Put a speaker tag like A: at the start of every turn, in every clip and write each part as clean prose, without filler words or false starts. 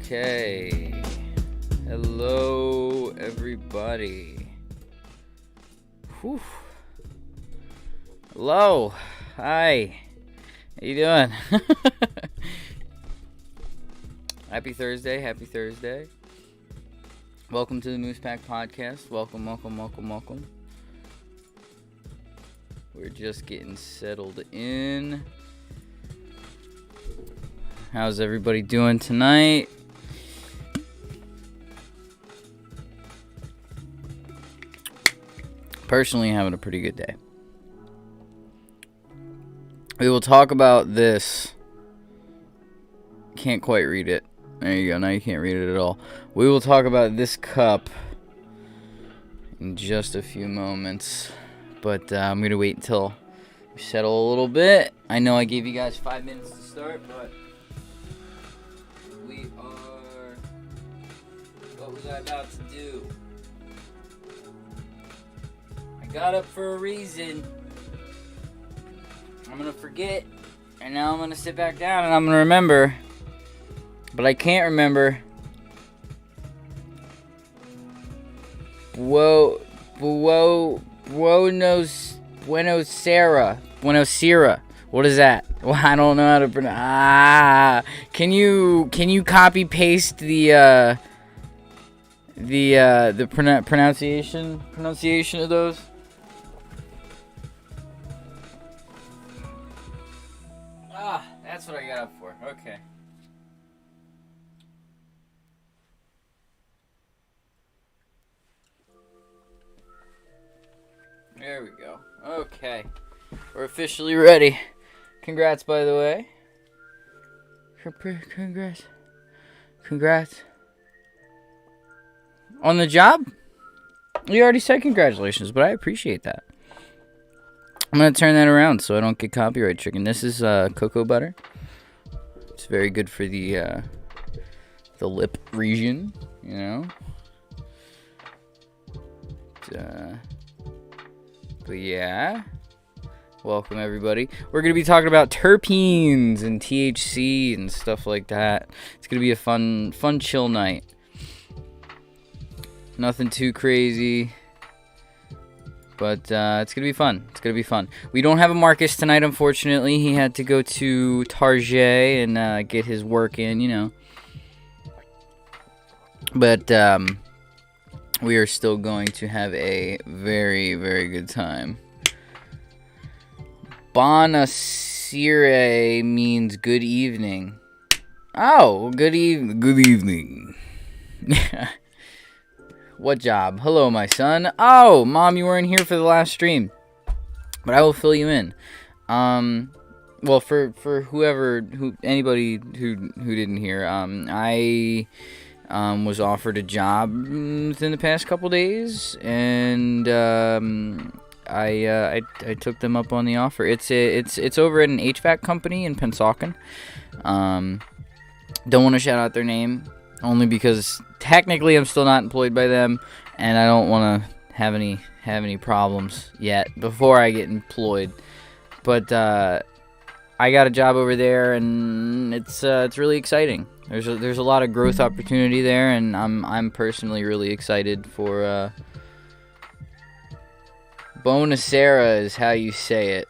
A: Okay. Hello, everybody. Whew. Hello. Hi. How you doing? Happy Thursday. Happy Thursday. Welcome to the MoosePackPodcast. Welcome. We're just getting settled in. How's everybody doing tonight? Personally, having a pretty good day. We will talk about this. Can't quite read it. There you go. Now you can't read it at all. We will talk about this cup in just a few moments. But I'm going to wait until we settle a little bit. I know I gave you guys 5 minutes to start, but we are... What was I about to do? I got up for a reason. I'm going to forget. And now I'm going to sit back down and I'm going to remember. But I can't remember. Buenosera. What is that? Well, I don't know how to pronounce. Can you copy paste the pronunciation of those? That's what I got up for. Okay. There we go. Okay. We're officially ready. Congrats, by the way. Congrats. On the job? You already said congratulations, but I appreciate that. I'm going to turn that around so I don't get copyright stricken. This is cocoa butter. It's very good for the lip region, you know. But yeah, welcome everybody. We're going to be talking about terpenes and THC and stuff like that. It's going to be a fun chill night. Nothing too crazy, but it's going to be fun. We don't have a Marcus tonight, unfortunately. He had to go to Target and get his work in, you know. But we are still going to have a very, very good time. Buonasera means good evening. Oh, good evening. What job? Hello, my son. Oh, Mom, you weren't here for the last stream. But I will fill you in. Well, for anybody who didn't hear, I was offered a job within the past couple days, and I took them up on the offer. It's over at an HVAC company in Pennsauken. Don't want to shout out their name, only because technically I'm still not employed by them, and I don't want to have any problems yet before I get employed. But I got a job over there, and it's really exciting. There's a lot of growth opportunity there, and I'm personally really excited for. Buonasera is how you say it.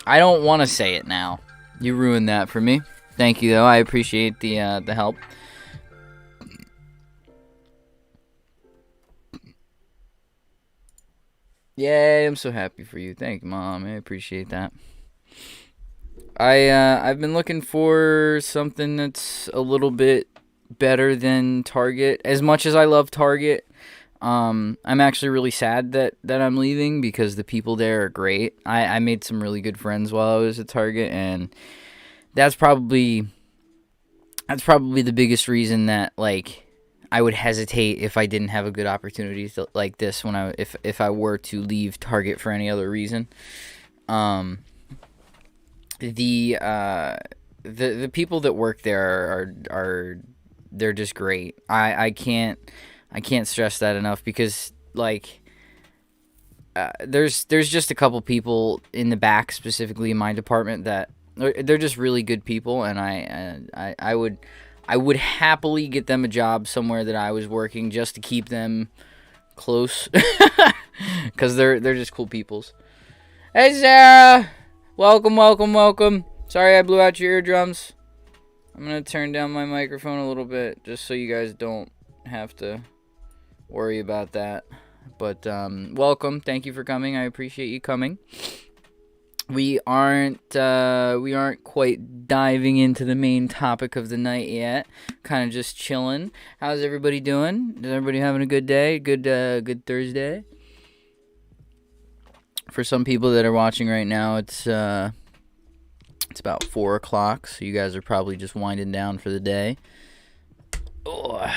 A: I don't want to say it now. You ruined that for me. Thank you, though. I appreciate the help. Yay! I'm so happy for you. Thank you, Mom. I appreciate that. I've been looking for something that's a little bit better than Target. As much as I love Target, I'm actually really sad that I'm leaving because the people there are great. I made some really good friends while I was at Target, and that's probably the biggest reason that like I would hesitate if I didn't have a good opportunity like this if I were to leave Target for any other reason. The people that work there are they're just great. I can't stress that enough because like there's just a couple people in the back, specifically in my department, that they're just really good people, and I I would happily get them a job somewhere that I was working just to keep them close. Because they're just cool peoples. Hey, Sarah! Welcome. Sorry I blew out your eardrums. I'm going to turn down my microphone a little bit just so you guys don't have to worry about that. But welcome. Thank you for coming. I appreciate you coming. We aren't quite diving into the main topic of the night yet. Kind of just chilling. How's everybody doing? Is everybody having a good day? Good Thursday? For some people that are watching right now, it's about 4 o'clock, so you guys are probably just winding down for the day. Oh,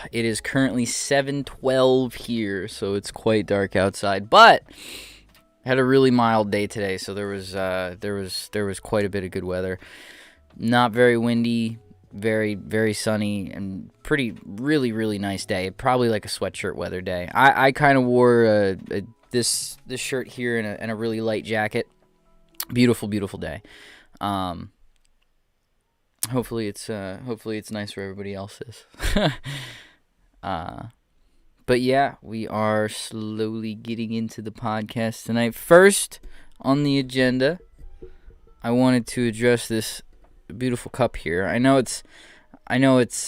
A: it is currently 7:12 here, so it's quite dark outside. But I had a really mild day today, so there was quite a bit of good weather. Not very windy, very very sunny, and really nice day. Probably like a sweatshirt weather day. I kind of wore this shirt here and a really light jacket. Beautiful day. Hopefully it's nice for everybody else's. But yeah, we are slowly getting into the podcast tonight. First on the agenda, I wanted to address this beautiful cup here. I know it's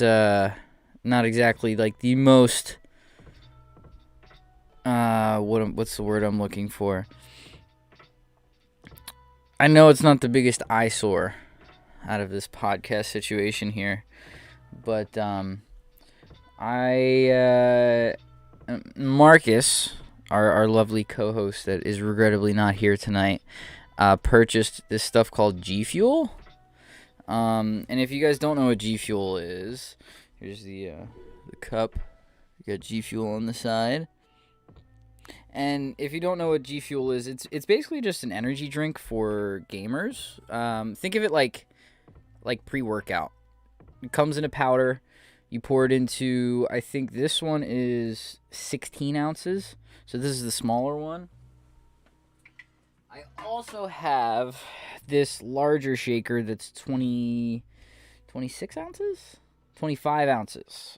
A: not exactly like the most what's the word I'm looking for? I know it's not the biggest eyesore out of this podcast situation here, but Marcus, our lovely co-host that is regrettably not here tonight, purchased this stuff called G Fuel. And if you guys don't know what G Fuel is, here's the cup. You got G Fuel on the side. And if you don't know what G Fuel is, it's basically just an energy drink for gamers. Think of it like pre-workout. It comes in a powder. You pour it into, I think this one is 16 ounces. So this is the smaller one. I also have this larger shaker that's 26 ounces? 25 ounces.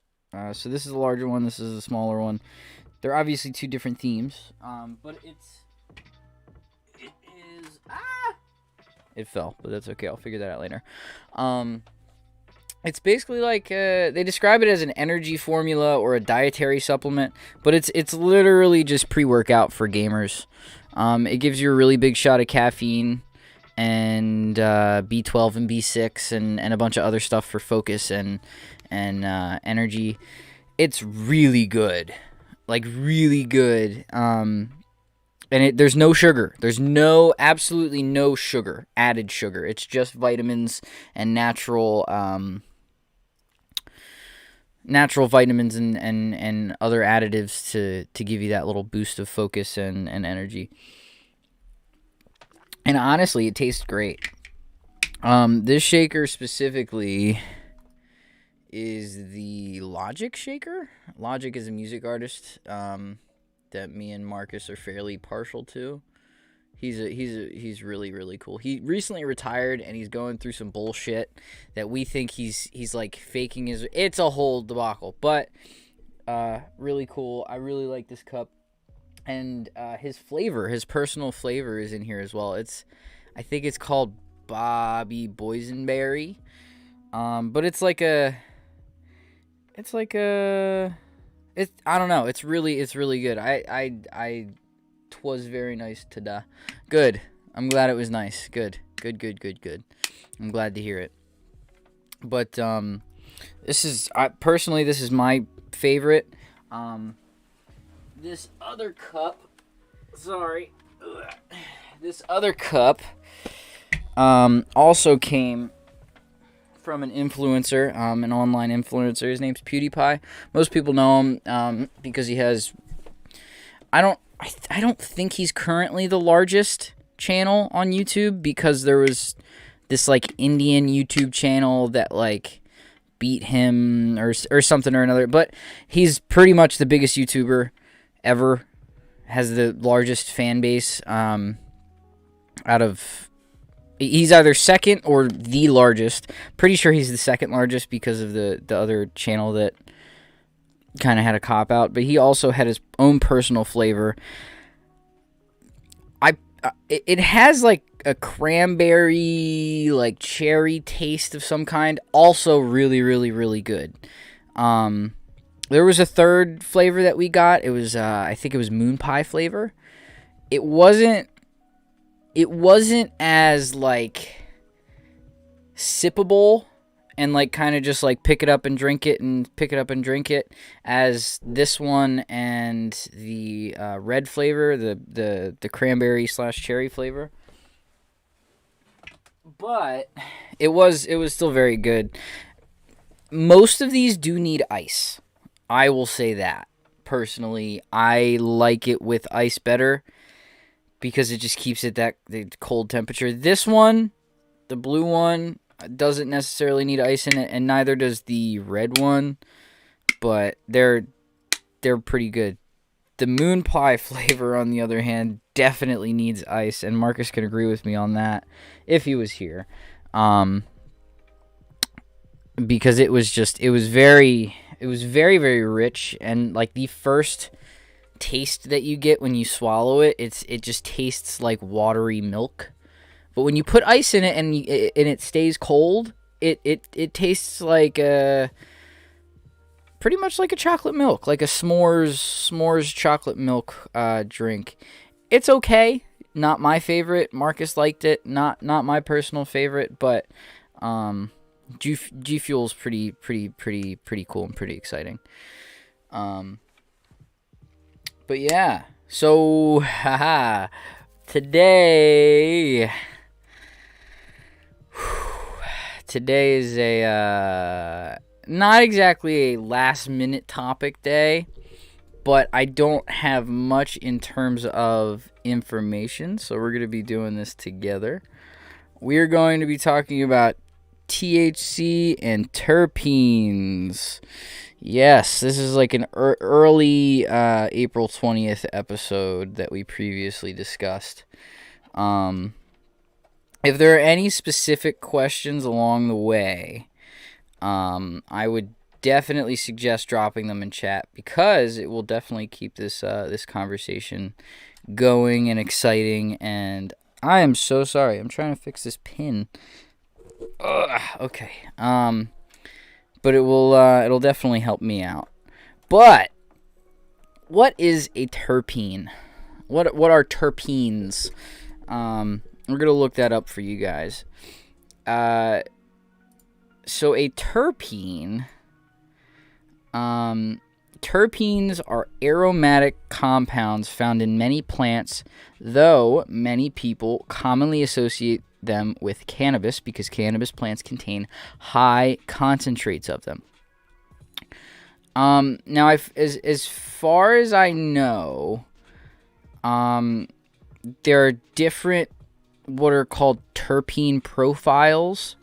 A: So this is the larger one. This is the smaller one. They're obviously two different themes. But it is... It fell, but that's okay. I'll figure that out later. It's basically like they describe it as an energy formula or a dietary supplement, but it's literally just pre-workout for gamers. It gives you a really big shot of caffeine and B12 and B6 and a bunch of other stuff for focus and energy. It's really good, like really good. And there's no sugar. There's absolutely no sugar, added sugar. It's just vitamins and natural vitamins and other additives to give you that little boost of focus and energy. And honestly, it tastes great. This shaker specifically is the Logic shaker. Logic is a music artist that me and Marcus are fairly partial to. He's really cool. He recently retired and he's going through some bullshit that we think he's like faking his. It's a whole debacle, but really cool. I really like this cup, and his personal flavor is in here as well. I think it's called Bobby Boysenberry, but it's I don't know. It's really good. Was very nice today. Good. I'm glad it was nice. Good. I'm glad to hear it. But this is my favorite. This other cup. This other cup also came from an influencer, an online influencer. His name's Pewdiepie. Most people know him because he has. I don't think he's currently the largest channel on YouTube, because there was this like Indian YouTube channel that like beat him or something or another. But he's pretty much the biggest YouTuber ever. Has the largest fan base out of He's either second or the largest. Pretty sure he's the second largest because of the other channel that kind of had a cop out. But he also had his own personal flavor. It has like a cranberry, like cherry taste of some kind. Also really, really, really good. There was a third flavor that we got. It was I think it was moon pie flavor. It wasn't as like sippable and like kind of just like pick it up and drink it as this one and the red flavor, the cranberry / cherry flavor. But it was still very good. Most of these do need ice. I will say that. Personally, I like it with ice better because it just keeps it the cold temperature. This one, the blue one, doesn't necessarily need ice in it, and neither does the red one, but they're pretty good. The moon pie flavor, on the other hand, definitely needs ice, and Marcus can agree with me on that if he was here, because it was very, very rich, and like the first taste that you get when you swallow it, it just tastes like watery milk. But when you put ice in it and it stays cold, it tastes like pretty much like a chocolate milk, like a s'mores chocolate milk drink. It's okay, not my favorite. Marcus liked it, not my personal favorite, but G Fuel's pretty cool and pretty exciting. But yeah, so today is a not exactly a last minute topic day, but I don't have much in terms of information, so we're going to be doing this together. We're going to be talking about THC and terpenes. Yes, this is like an early April 20th episode that we previously discussed. If there are any specific questions along the way, I would definitely suggest dropping them in chat, because it will definitely keep this conversation going and exciting. And I am so sorry. I'm trying to fix this pin. Okay. But it'll definitely help me out. But what is a terpene? What are terpenes? We're gonna look that up for you guys. So a terpene, terpenes are aromatic compounds found in many plants, though many people commonly associate them with cannabis because cannabis plants contain high concentrates of them. Now, as far as I know, there are different what are called terpene profiles,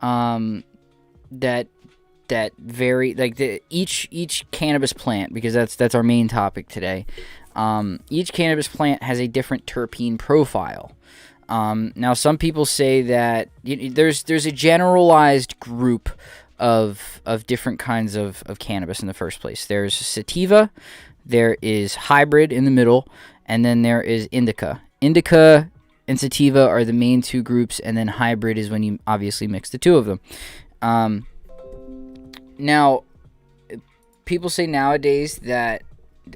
A: that vary, like each cannabis plant, because that's our main topic today. Each cannabis plant has a different terpene profile. Now, some people say that there's a generalized group of different kinds of cannabis in the first place. There's sativa, there is hybrid in the middle, and then there is indica. Indica and sativa are the main two groups, and then hybrid is when you obviously mix the two of them. Now, people say nowadays that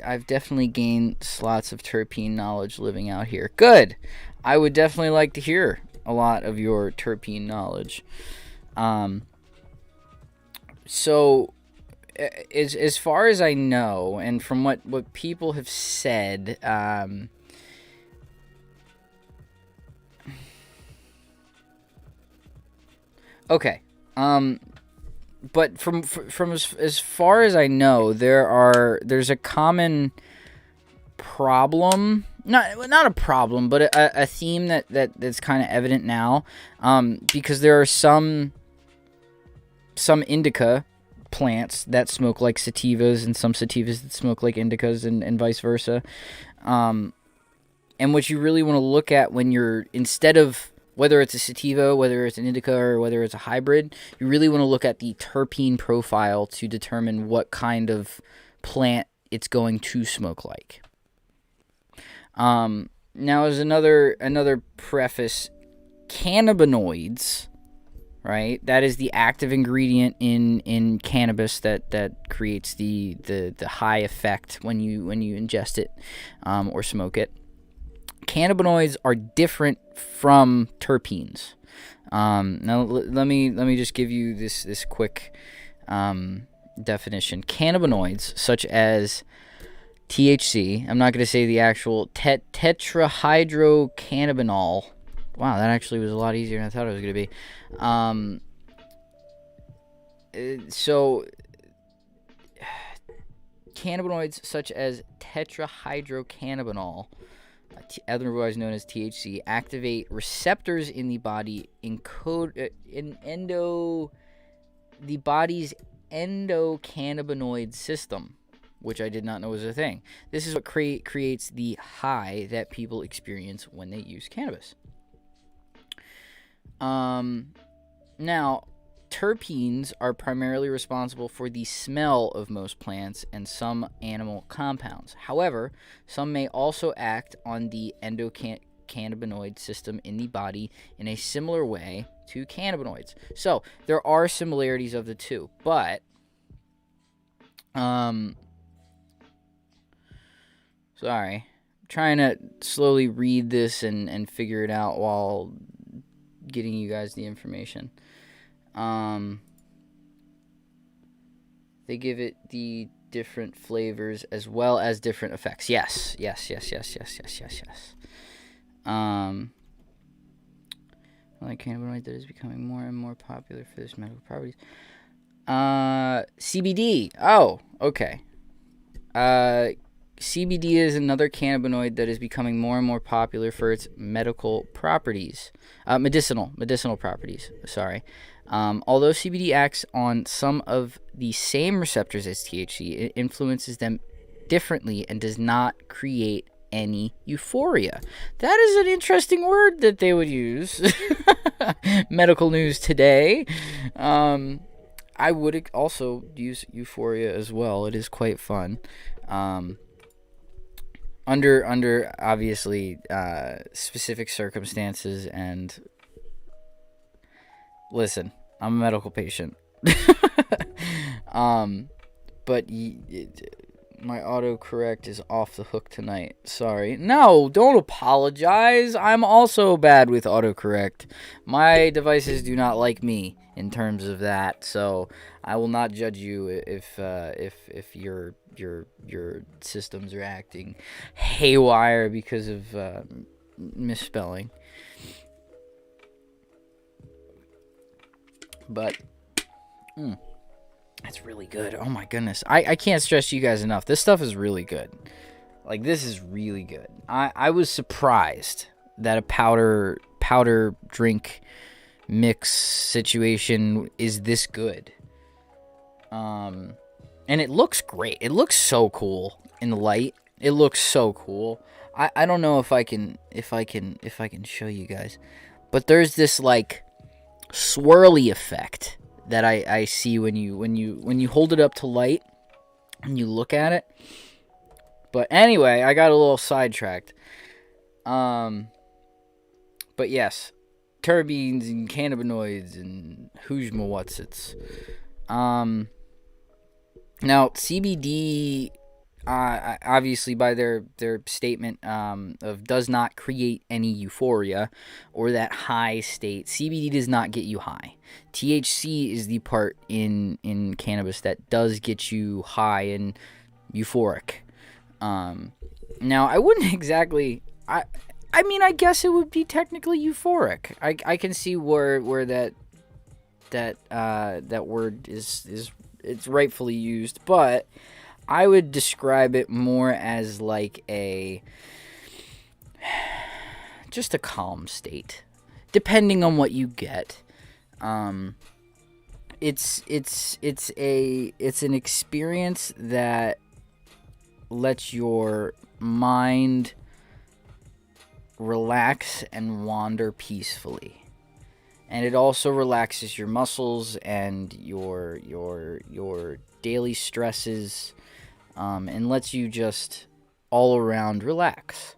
A: I've definitely gained lots of terpene knowledge living out here. Good. I would definitely like to hear a lot of your terpene knowledge. So, as far as I know, and from what people have said, okay. But from as far as I know, there's a common problem, not a problem, but a theme that's kind of evident now, because there are some indica plants that smoke like sativas, and some sativas that smoke like indicas, and vice versa. And what you really want to look at when you're, instead of whether it's a sativa, whether it's an indica, or whether it's a hybrid, you really want to look at the terpene profile to determine what kind of plant it's going to smoke like. Now, as another preface, cannabinoids, right? That is the active ingredient in cannabis that creates the high effect when you ingest it or smoke it. Cannabinoids are different from terpenes. Now let me just give you this quick definition. Cannabinoids such as THC. I'm not going to say the actual tetrahydrocannabinol. Wow, that actually was a lot easier than I thought it was going to be. So, cannabinoids such as tetrahydrocannabinol, otherwise known as THC, activate receptors in the body, the body's endocannabinoid system, which I did not know was a thing. This is what creates the high that people experience when they use cannabis. Now, terpenes are primarily responsible for the smell of most plants and some animal compounds. However, some may also act on the endocannabinoid system in the body in a similar way to cannabinoids. So, there are similarities of the two, but sorry. I'm trying to slowly read this and figure it out while getting you guys the information. They give it the different flavors as well as different effects. Yes. Like cannabinoid that is becoming more and more popular for its medical properties. CBD. Oh, okay. CBD is another cannabinoid that is becoming more and more popular for its medical properties. Medicinal properties, sorry. Although CBD acts on some of the same receptors as THC, it influences them differently and does not create any euphoria. That is an interesting word that they would use. Medical news today. I would also use euphoria as well. It is quite fun. Under obviously specific circumstances, and listen, I'm a medical patient. But my autocorrect is off the hook tonight. Sorry. No, don't apologize. I'm also bad with autocorrect. My devices do not like me in terms of that, so I will not judge you if your systems are acting haywire because of misspelling. But that's really good. Oh my goodness. I can't stress you guys enough. This stuff is really good. Like, this is really good. I was surprised that a powder drink mix situation is this good. And it looks great. It looks so cool in the light. It looks so cool. I don't know if I can show you guys, but there's this like swirly effect that I see when you hold it up to light and you look at it. But anyway, I got a little sidetracked. But yes, terpenes and cannabinoids and who's-ma what's-its. Now, CBD, obviously by their statement of does not create any euphoria or that high state, CBD does not get you high. THC is the part in cannabis that does get you high and euphoric. Now, I wouldn't exactly... I mean, I guess it would be technically euphoric. I can see where that word is it's rightfully used, but I would describe it more as like just a calm state, depending on what you get. It's an experience that lets your mind relax and wander peacefully. And it also relaxes your muscles and your daily stresses, and lets you just all around relax.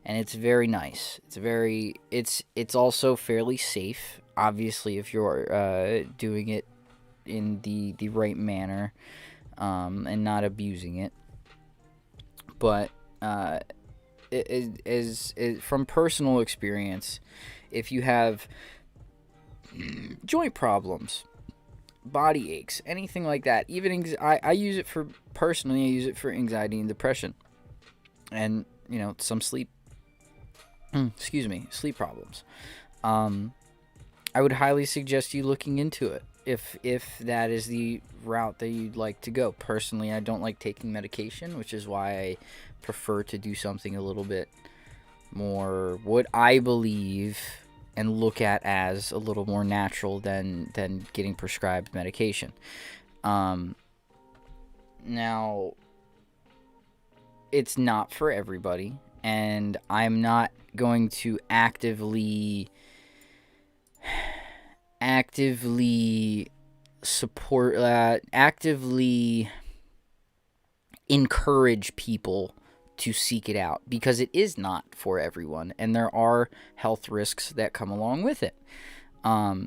A: And it's very nice. It's also fairly safe, obviously, if you're doing it in the right manner, and not abusing it. But from personal experience, if you have joint problems, body aches, anything like that, even I use it for, personally, I use it for anxiety and depression, and some sleep problems. I would highly suggest you looking into it if that is the route that you'd like to go. Personally, I don't like taking medication, which is why I prefer to do something a little bit more, what I believe and look at as a little more natural than getting prescribed medication. Now, it's not for everybody, and I'm not going to actively support, actively encourage people to seek it out, because it is not for everyone, and there are health risks that come along with it. Now,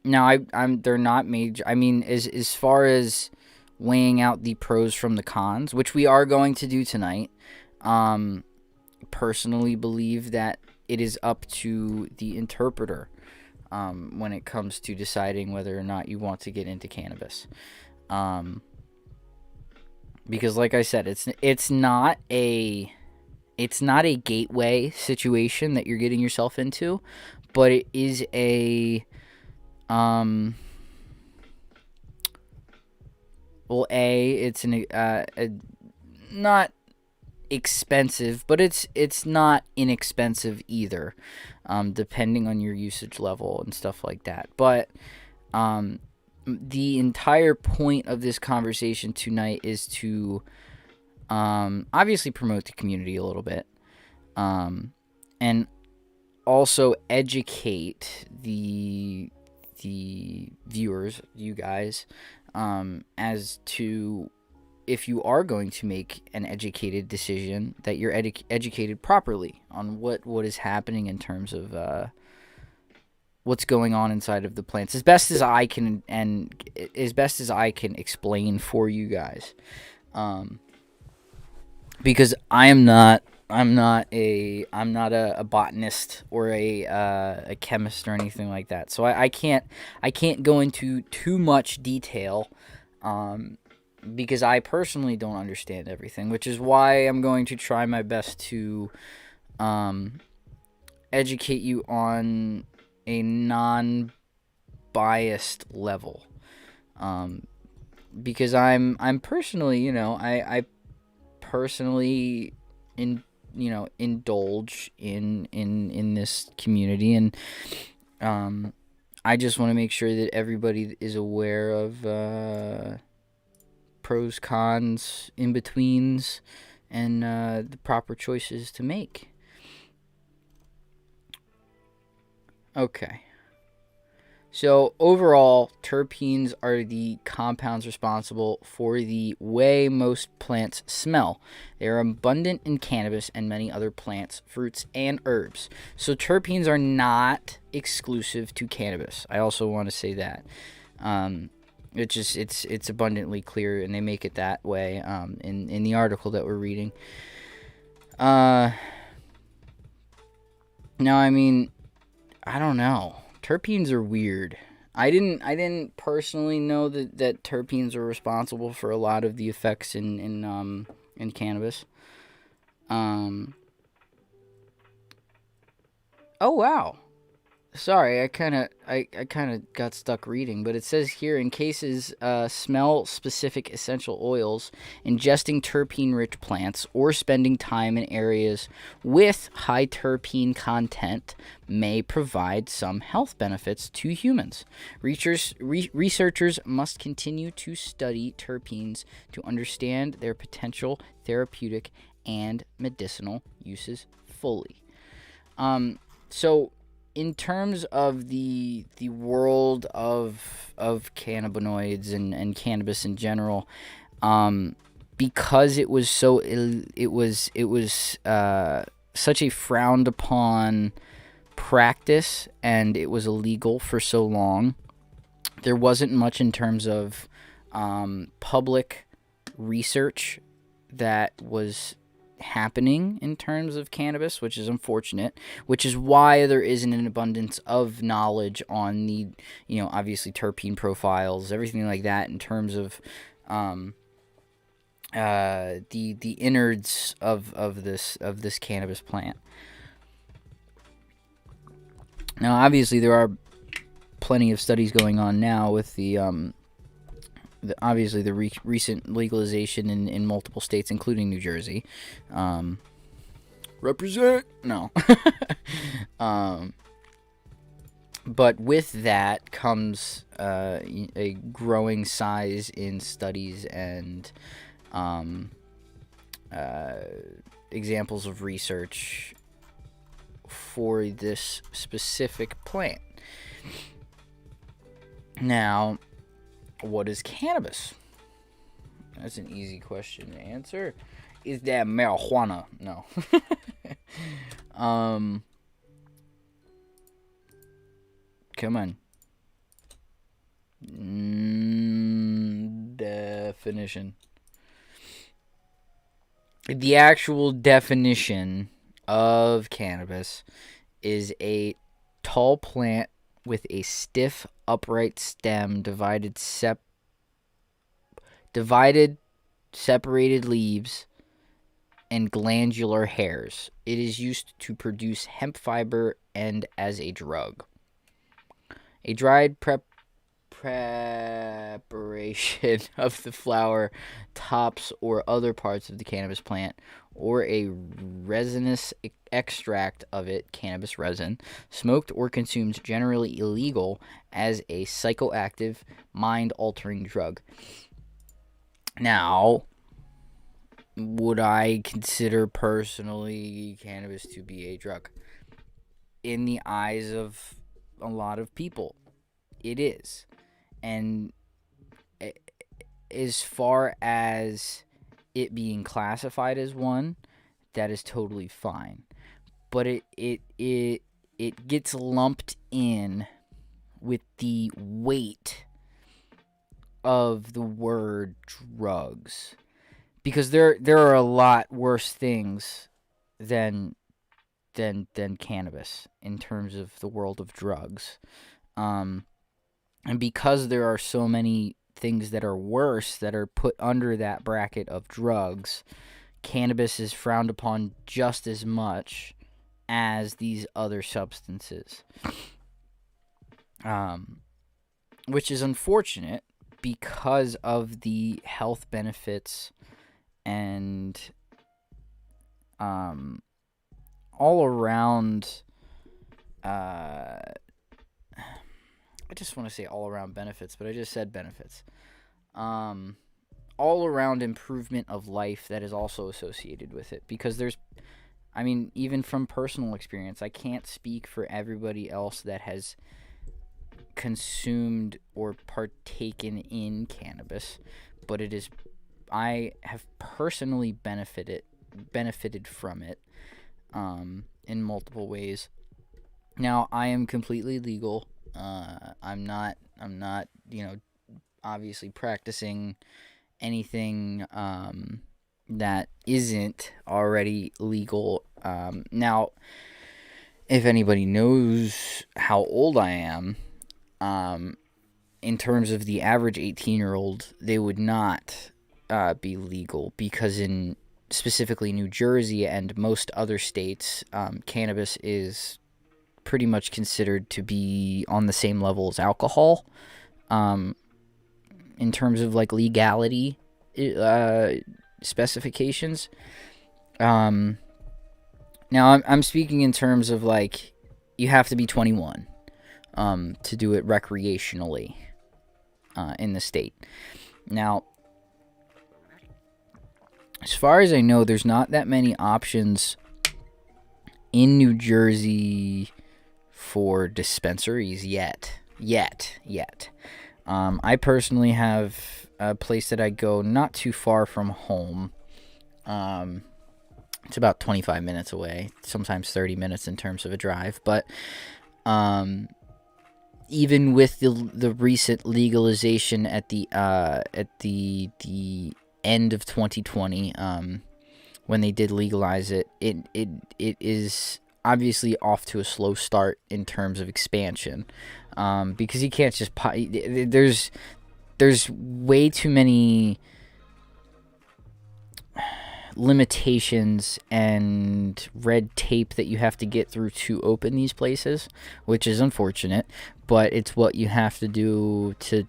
A: they're not major. I mean, as far as weighing out the pros from the cons, which we are going to do tonight, personally believe that it is up to the interpreter when it comes to deciding whether or not you want to get into cannabis. Because, like I said, it's not a gateway situation that you're getting yourself into, but it is a it's not expensive, but it's not inexpensive either, depending on your usage level and stuff like that. But the entire point of this conversation tonight is to obviously promote the community a little bit, and also educate the viewers, you guys, as to, if you are going to make an educated decision, that you're educated properly on what is happening in terms of what's going on inside of the plants, as best as I can, and as best as I can explain for you guys, because I'm not a botanist or a chemist or anything like that, so I can't go into too much detail, because I personally don't understand everything, which is why I'm going to try my best to educate you on a non-biased level, because I'm personally, I personally indulge in this community, and I just want to make sure that everybody is aware of pros, cons, in-betweens, and the proper choices to make. Okay. So, overall, terpenes are the compounds responsible for the way most plants smell. They are abundant in cannabis and many other plants, fruits, and herbs. So, terpenes are not exclusive to cannabis. I also want to say that. It's abundantly clear, and they make it that way in the article that we're reading. Now, I mean, I don't know. Terpenes are weird. I didn't personally know that terpenes are responsible for a lot of the effects in cannabis. Oh wow. Sorry, I kind of got stuck reading, but it says here, in cases smell-specific essential oils, ingesting terpene-rich plants, or spending time in areas with high terpene content may provide some health benefits to humans. Researchers must continue to study terpenes to understand their potential therapeutic and medicinal uses fully. So in terms of the world of cannabinoids and cannabis in general, because it was so it was such a frowned upon practice, and it was illegal for so long, there wasn't much in terms of public research that was happening in terms of cannabis, which is unfortunate, which is why there isn't an abundance of knowledge on the, obviously terpene profiles, everything like that, in terms of the innards of this cannabis plant. Now, obviously, there are plenty of studies going on now with the recent legalization in multiple states, including New Jersey. Represent? No. But with that comes a growing size in studies and examples of research for this specific plant. Now, what is cannabis? That's an easy question to answer. Is that marijuana? No. Come on. Definition. The actual definition of cannabis is a tall plant with a stiff, upright stem, separated leaves, and glandular hairs. It is used to produce hemp fiber and as a drug. A dried preparation of the flower, tops, or other parts of the cannabis plant, or a resinous extract of it, cannabis resin, smoked or consumed, generally illegal as a psychoactive, mind-altering drug. Now, would I consider personally cannabis to be a drug? In the eyes of a lot of people, it is. And as far as it being classified as one, that is totally fine. But it gets lumped in with the weight of the word drugs, because there are a lot worse things than cannabis in terms of the world of drugs, and because there are so many things that are worse that are put under that bracket of drugs, cannabis is frowned upon just as much as these other substances, which is unfortunate because of the health benefits and all around, I just want to say all around benefits, but I just said benefits. All around improvement of life that is also associated with it, because even from personal experience, I can't speak for everybody else that has consumed or partaken in cannabis, but I have personally benefited from it in multiple ways. Now, I am completely legal. I'm not obviously practicing anything that isn't already legal. Now, if anybody knows how old I am, in terms of the average 18-year-old, they would not be legal, because in specifically New Jersey and most other states, cannabis is pretty much considered to be on the same level as alcohol, in terms of like legality specifications. Now I'm speaking in terms of like you have to be 21 to do it recreationally in the state. Now, as far as I know, there's not that many options in New Jersey for dispensaries yet. I personally have a place that I go not too far from home. It's about 25 minutes away, sometimes 30 minutes in terms of a drive. But even with the recent legalization at the end of 2020, when they did legalize it, it is obviously off to a slow start in terms of expansion, because you can't just there's way too many limitations and red tape that you have to get through to open these places, which is unfortunate, but it's what you have to do to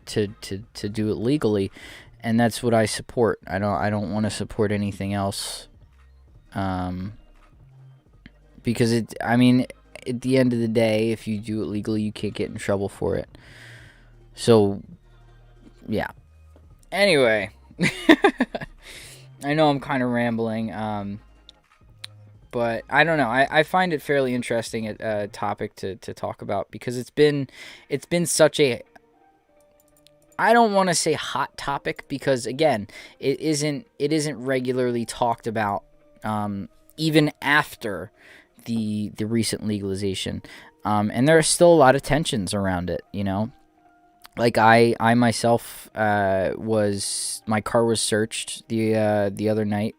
A: do it legally, and that's what I support. I don't want to support anything else, because at the end of the day, if you do it legally, you can't get in trouble for it. So yeah. Anyway, I know I'm kind of rambling, but I don't know. I find it fairly interesting topic to talk about, because it's been such a, I don't want to say hot topic, because again, it isn't regularly talked about, even after the recent legalization, and there are still a lot of tensions around it. Like I myself my car was searched the other night.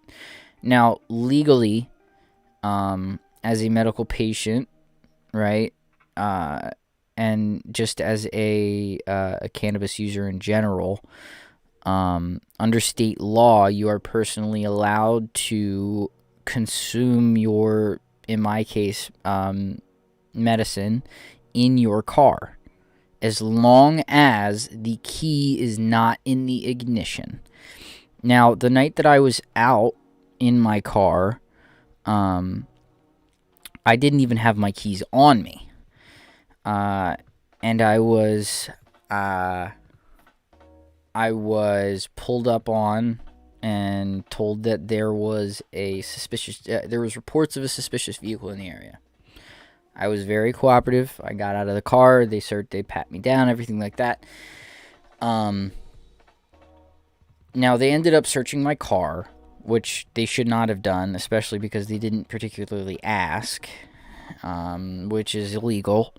A: Now legally, as a medical patient, right, and just as a cannabis user in general, under state law, you are personally allowed to consume your, in my case, medicine in your car, as long as the key is not in the ignition. Now, the night that I was out in my car, I didn't even have my keys on me. And I was pulled up on and told that there was there was reports of a suspicious vehicle in the area. I was very cooperative. I got out of the car. They pat me down, everything like that. Now they ended up searching my car, which they should not have done, especially because they didn't particularly ask, which is illegal.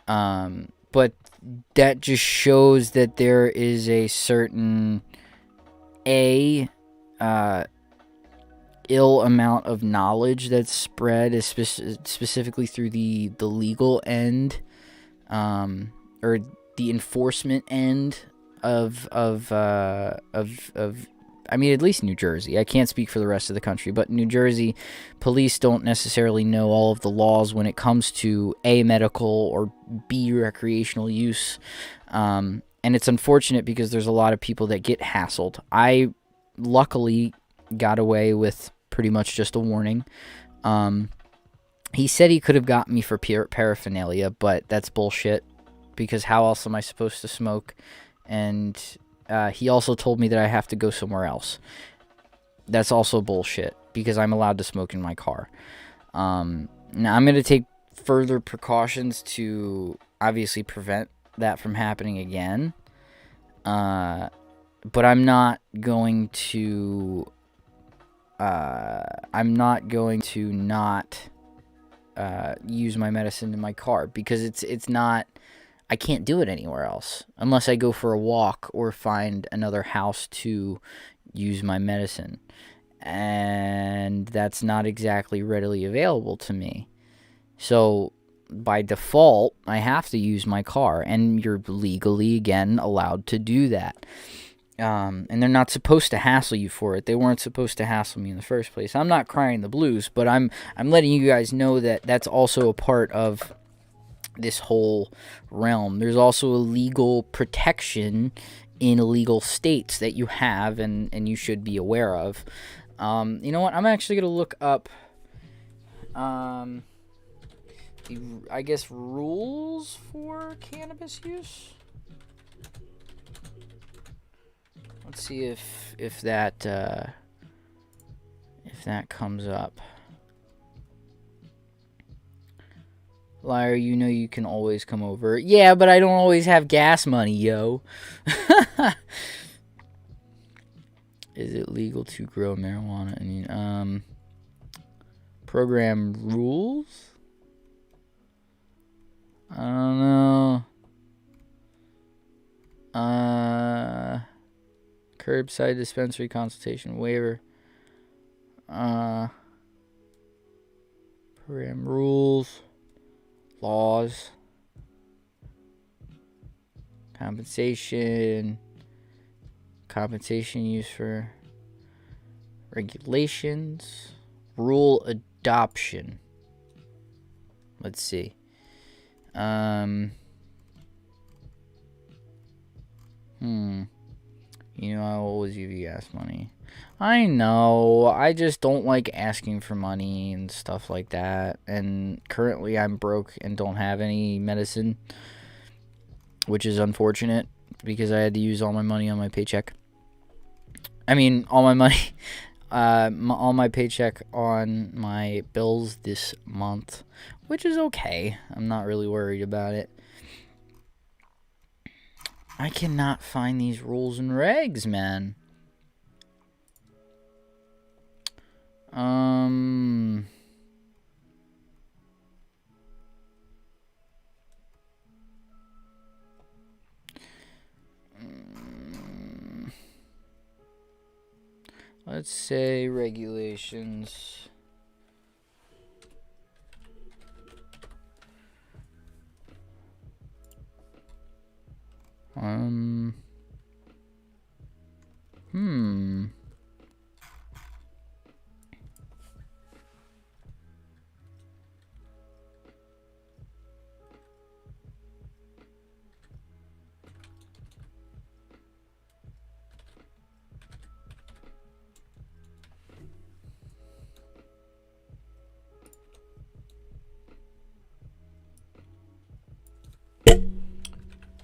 A: But that just shows that there is a certain ill amount of knowledge that's spread, specifically through the legal end, or the enforcement end of at least New Jersey. I can't speak for the rest of the country, but New Jersey police don't necessarily know all of the laws when it comes to A, medical, or B, recreational use. And it's unfortunate because there's a lot of people that get hassled. I luckily got away with pretty much just a warning. He said he could have got me for paraphernalia, but that's bullshit, because how else am I supposed to smoke? And he also told me that I have to go somewhere else. That's also bullshit, because I'm allowed to smoke in my car. Now I'm going to take further precautions to obviously prevent that from happening again. But I'm not going to not use my medicine in my car, because it's not, I can't do it anywhere else unless I go for a walk or find another house to use my medicine, and that's not exactly readily available to me. So by default, I have to use my car, and you're legally, again, allowed to do that. And they're not supposed to hassle you for it. They weren't supposed to hassle me in the first place. I'm not crying the blues, but I'm letting you guys know that that's also a part of this whole realm. There's also a legal protection in illegal states that you have and you should be aware of. You know what? I'm actually going to look up, I guess, rules for cannabis use. Let's see if that comes up. Liar, you know you can always come over. Yeah, but I don't always have gas money, yo. Is it legal to grow marijuana? I mean, program rules? I don't know. Curbside dispensary consultation waiver. Program rules. Laws. Compensation used for regulations. Rule adoption. Let's see. You know, I always give you gas money. I know. I just don't like asking for money and stuff like that. And currently I'm broke and don't have any medicine, which is unfortunate because I had to use all my money on my paycheck. I mean, all my money, all my paycheck on my bills this month, which is okay. I'm not really worried about it. I cannot find these rules and regs, man. Let's say regulations.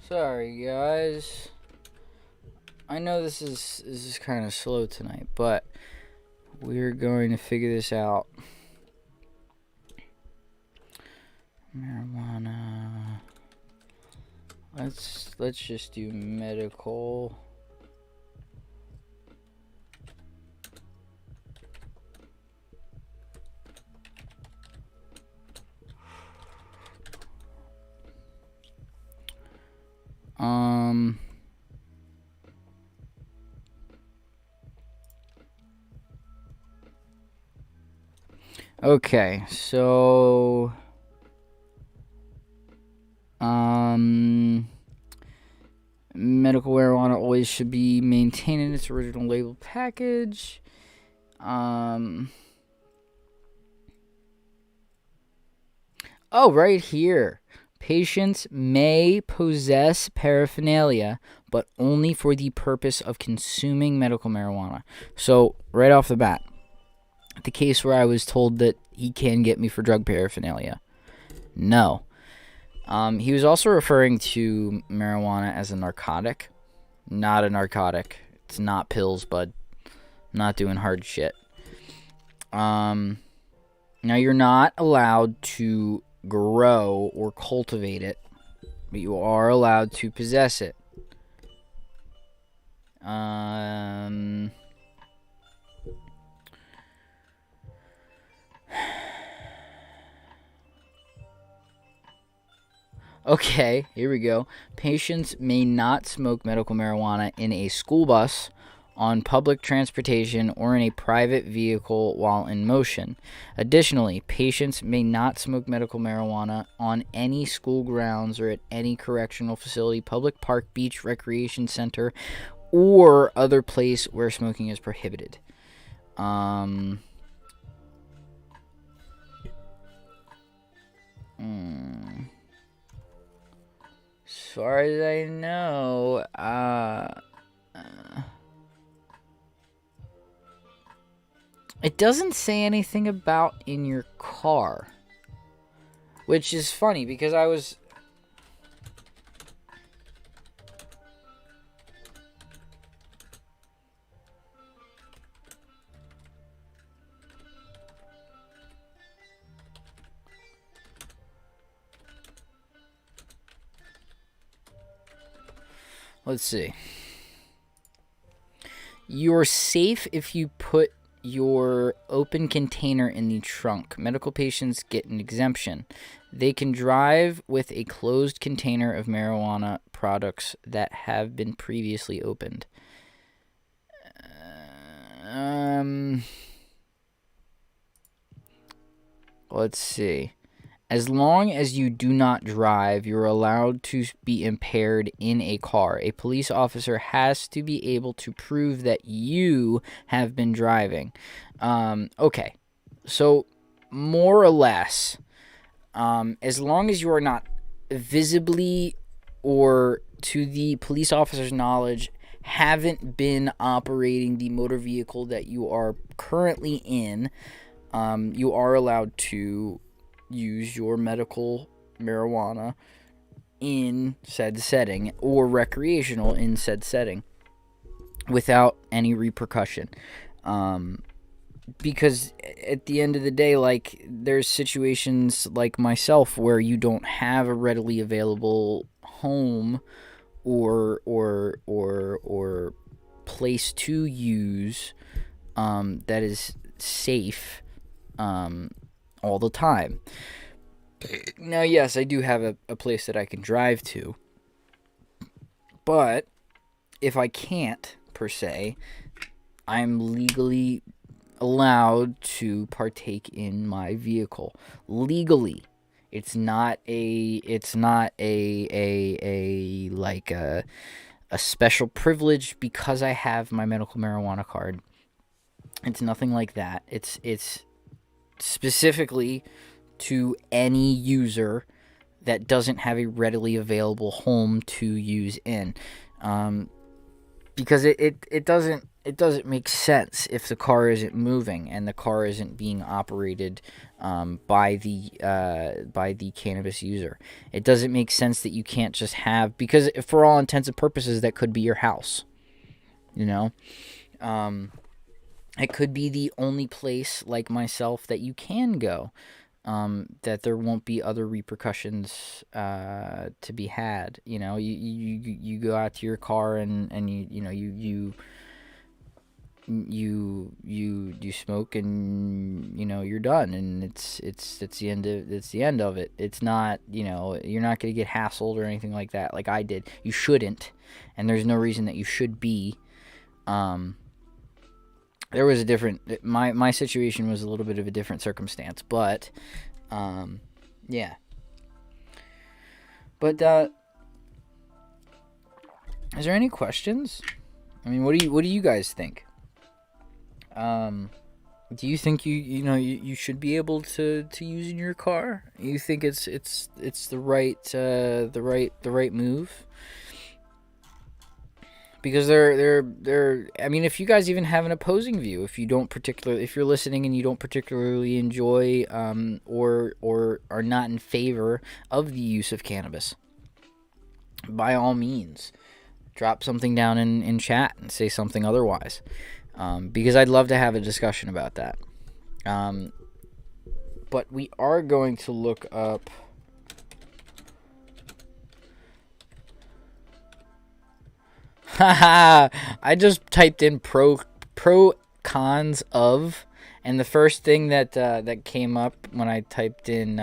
A: Sorry, guys. I know this is kind of slow tonight, but we're going to figure this out. Marijuana. Let's just do medical. Okay, so medical marijuana always should be maintained in its original label package. Oh, right here. Patients may possess paraphernalia, but only for the purpose of consuming medical marijuana. So, right off the bat, the case where I was told that he can get me for drug paraphernalia. No. He was also referring to marijuana as a narcotic. Not a narcotic. It's not pills, bud. I'm not doing hard shit. Now, you're not allowed to grow or cultivate it, but you are allowed to possess it. Okay, here we go. Patients may not smoke medical marijuana in a school bus, on public transportation, or in a private vehicle while in motion. Additionally, patients may not smoke medical marijuana on any school grounds or at any correctional facility, public park, beach, recreation center, or other place where smoking is prohibited. As far as I know, it doesn't say anything about in your car, which is funny because I was... Let's see. You're safe if you put your open container in the trunk. Medical patients get an exemption. They can drive with a closed container of marijuana products that have been previously opened. Let's see. As long as you do not drive, you're allowed to be impaired in a car. A police officer has to be able to prove that you have been driving. Okay. So, more or less, as long as you are not visibly or to the police officer's knowledge haven't been operating the motor vehicle that you are currently in, you are allowed to use your medical marijuana in said setting or recreational in said setting without any repercussion. Because at the end of the day, like, there's situations like myself where you don't have a readily available home or place to use that is safe all the time. Now, yes, I do have a place that I can drive to, but if I can't, per se, I'm legally allowed to partake in my vehicle. Legally. It's not a special privilege because I have my medical marijuana card. It's nothing like that. It's specifically to any user that doesn't have a readily available home to use in, because it doesn't make sense if the car isn't moving and the car isn't being operated by the cannabis user. It doesn't make sense that you can't just have, because for all intents and purposes that could be your house, you know. It could be the only place, like myself, that you can go, that there won't be other repercussions to be had. You know, you go out to your car and you smoke and you're done, and it's the end of it. It's not, you're not gonna get hassled or anything like that, like I did. You shouldn't, and there's no reason that you should be. There was a different, my situation was a little bit of a different circumstance, but, yeah. But, is there any questions? I mean, what do you guys think? Do you think you should be able to use in your car? You think it's the right move? Because they're I mean, if you guys even have an opposing view, if you're listening and you don't particularly enjoy or are not in favor of the use of cannabis, by all means, drop something down in chat and say something otherwise, because I'd love to have a discussion about that. But we are going to look up. I just typed in pro cons of, and the first thing that came up when I typed in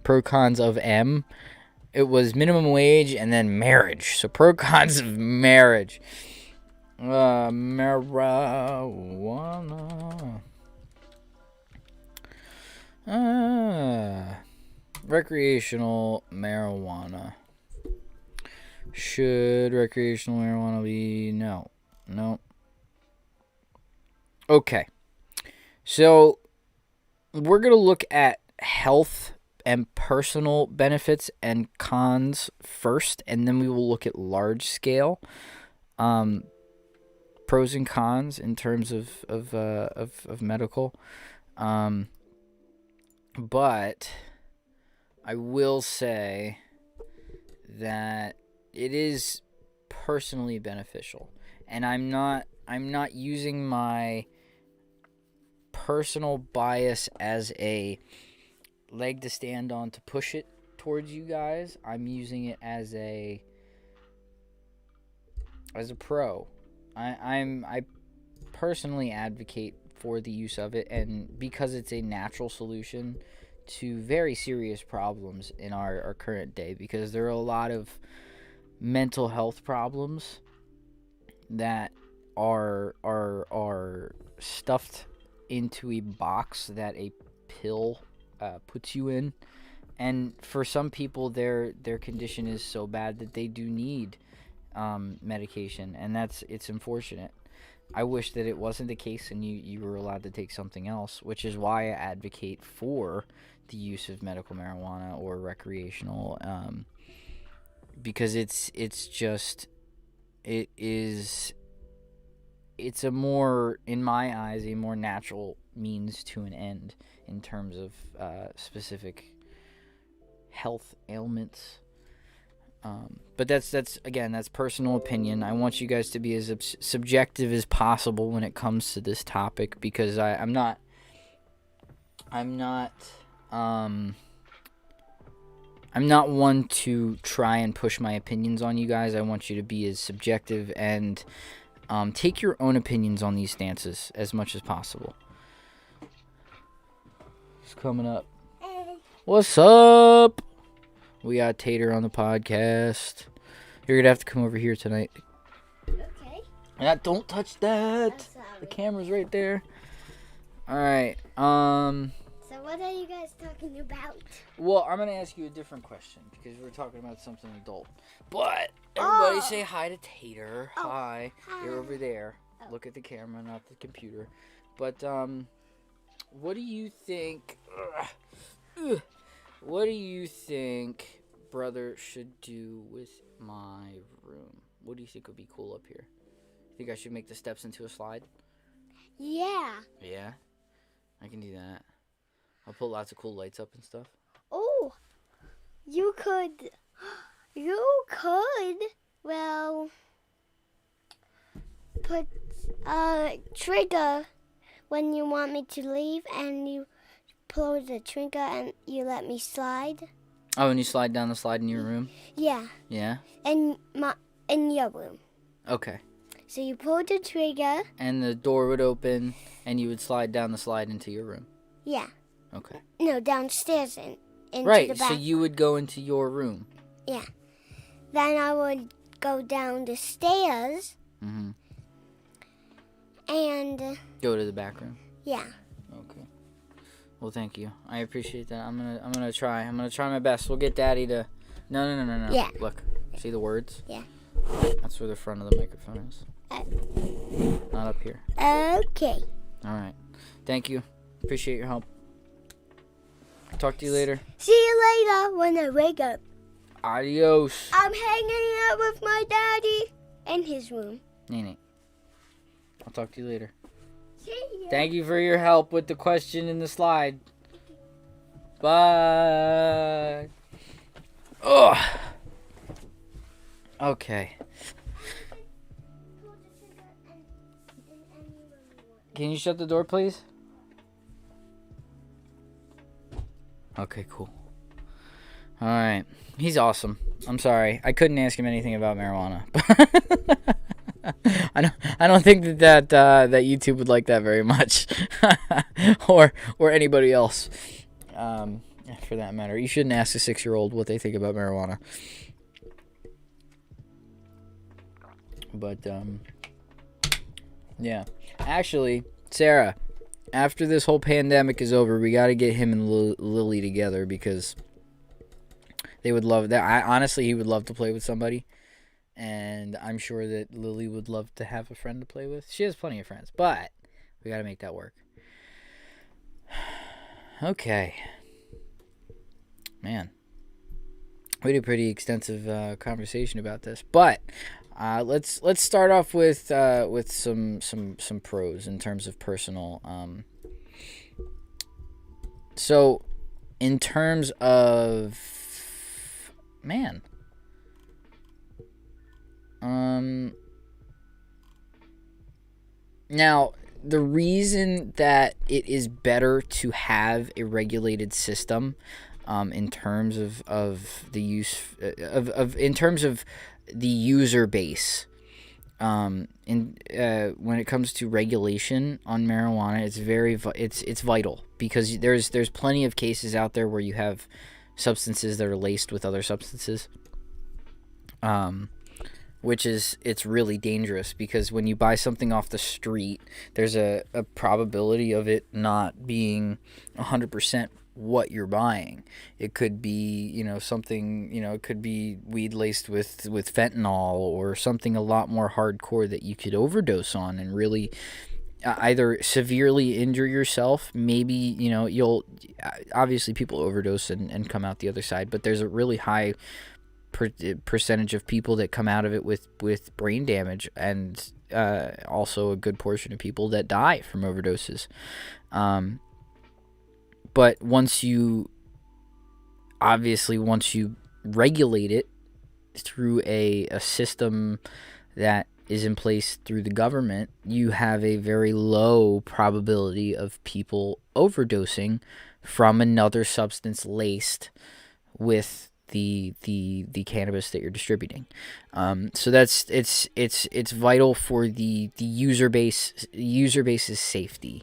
A: pro cons of M, it was minimum wage and then marriage. So pro cons of marriage. Marijuana. Recreational marijuana. Should recreational marijuana be? No. Okay. So, we're going to look at health and personal benefits and cons first, and then we will look at large scale pros and cons in terms of medical. But I will say that it is personally beneficial, and I'm not using my personal bias as a leg to stand on to push it towards you guys. I'm using it as a as a pro, I personally advocate for the use of it, and because it's a natural solution to very serious problems in our current day, because there are a lot of mental health problems that are stuffed into a box that a pill puts you in, and for some people their condition is so bad that they do need medication, and it's unfortunate. I wish that it wasn't the case and you were allowed to take something else, which is why I advocate for the use of medical marijuana or recreational, because it's a more, in my eyes, a more natural means to an end in terms of specific health ailments. But that's personal opinion. I want you guys to be as subjective as possible when it comes to this topic, because I'm not one to try and push my opinions on you guys. I want you to be as subjective and take your own opinions on these stances as much as possible. It's coming up.
B: Hey.
A: What's up? We got Tater on the podcast. You're going to have to come over here tonight.
B: Okay.
A: Don't touch that.
B: I'm sorry.
A: The camera's right there. All right.
B: So what are you guys talking about?
A: Well, I'm going to ask you a different question because we're talking about something adult. But everybody say hi to Tater.
B: Oh.
A: Hi.
B: Hi.
A: You're over there.
B: Oh.
A: Look at the camera, not the computer. But what do you think? What do you think brother should do with my room? What do you think would be cool up here? Think I should make the steps into a slide?
B: Yeah.
A: Yeah? I can do that. I'll put lots of cool lights up and stuff.
B: Oh, you could, well, put a trigger when you want me to leave, and you pull the trigger and you let me slide.
A: Oh, and you slide down the slide in your room?
B: Yeah.
A: Yeah?
B: In your room.
A: Okay.
B: So you pull the trigger.
A: And the door would open, and you would slide down the slide into your room?
B: Yeah.
A: Okay.
B: No, downstairs into
A: right,
B: the back.
A: so you would go into your room.
B: Yeah. Then I would go down the stairs.
A: Mm-hmm.
B: And
A: Go to the back room?
B: yeah.
A: Okay. Well, thank you. I appreciate that. I'm gonna try. I'm gonna try my best. We'll get Daddy to. No.
B: Yeah.
A: Look. See the words?
B: Yeah.
A: That's where the front of the microphone is. Not up here.
B: Okay.
A: All right. Thank you. Appreciate your help. Talk to you later.
B: See you later when I wake up.
A: Adios.
B: I'm hanging out with my daddy in his room.
A: Nene. I'll talk to you later.
B: See ya.
A: Thank you for your help with the question in the slide. Bye. Ugh. Okay. Can you shut the door, please? Okay, cool. All right. He's awesome. I'm sorry. I couldn't ask him anything about marijuana. I don't think that YouTube would like that very much, or anybody else, for that matter. You shouldn't ask a 6-year-old what they think about marijuana. But yeah. Actually, Sarah, after this whole pandemic is over, we got to get him and Lily together, because they would love that. Honestly, he would love to play with somebody. And I'm sure that Lily would love to have a friend to play with. She has plenty of friends, but we got to make that work. Okay. Man. We had a pretty extensive conversation about this, but let's start off with some pros in terms of personal. So, in terms of now, the reason that it is better to have a regulated system, in terms of the use in terms of the user base, when it comes to regulation on marijuana, it's vital, because there's plenty of cases out there where you have substances that are laced with other substances, which it's really dangerous, because when you buy something off the street, there's a probability of it not being 100% what you're buying. It could be, something, it could be weed laced with fentanyl, or something a lot more hardcore that you could overdose on and really either severely injure yourself. Maybe, you'll obviously people overdose and come out the other side, but there's a really high percentage of people that come out of it with brain damage, and also a good portion of people that die from overdoses. But once you regulate it through a system that is in place through the government, you have a very low probability of people overdosing from another substance laced with the cannabis that you're distributing. So it's vital for the user base's safety,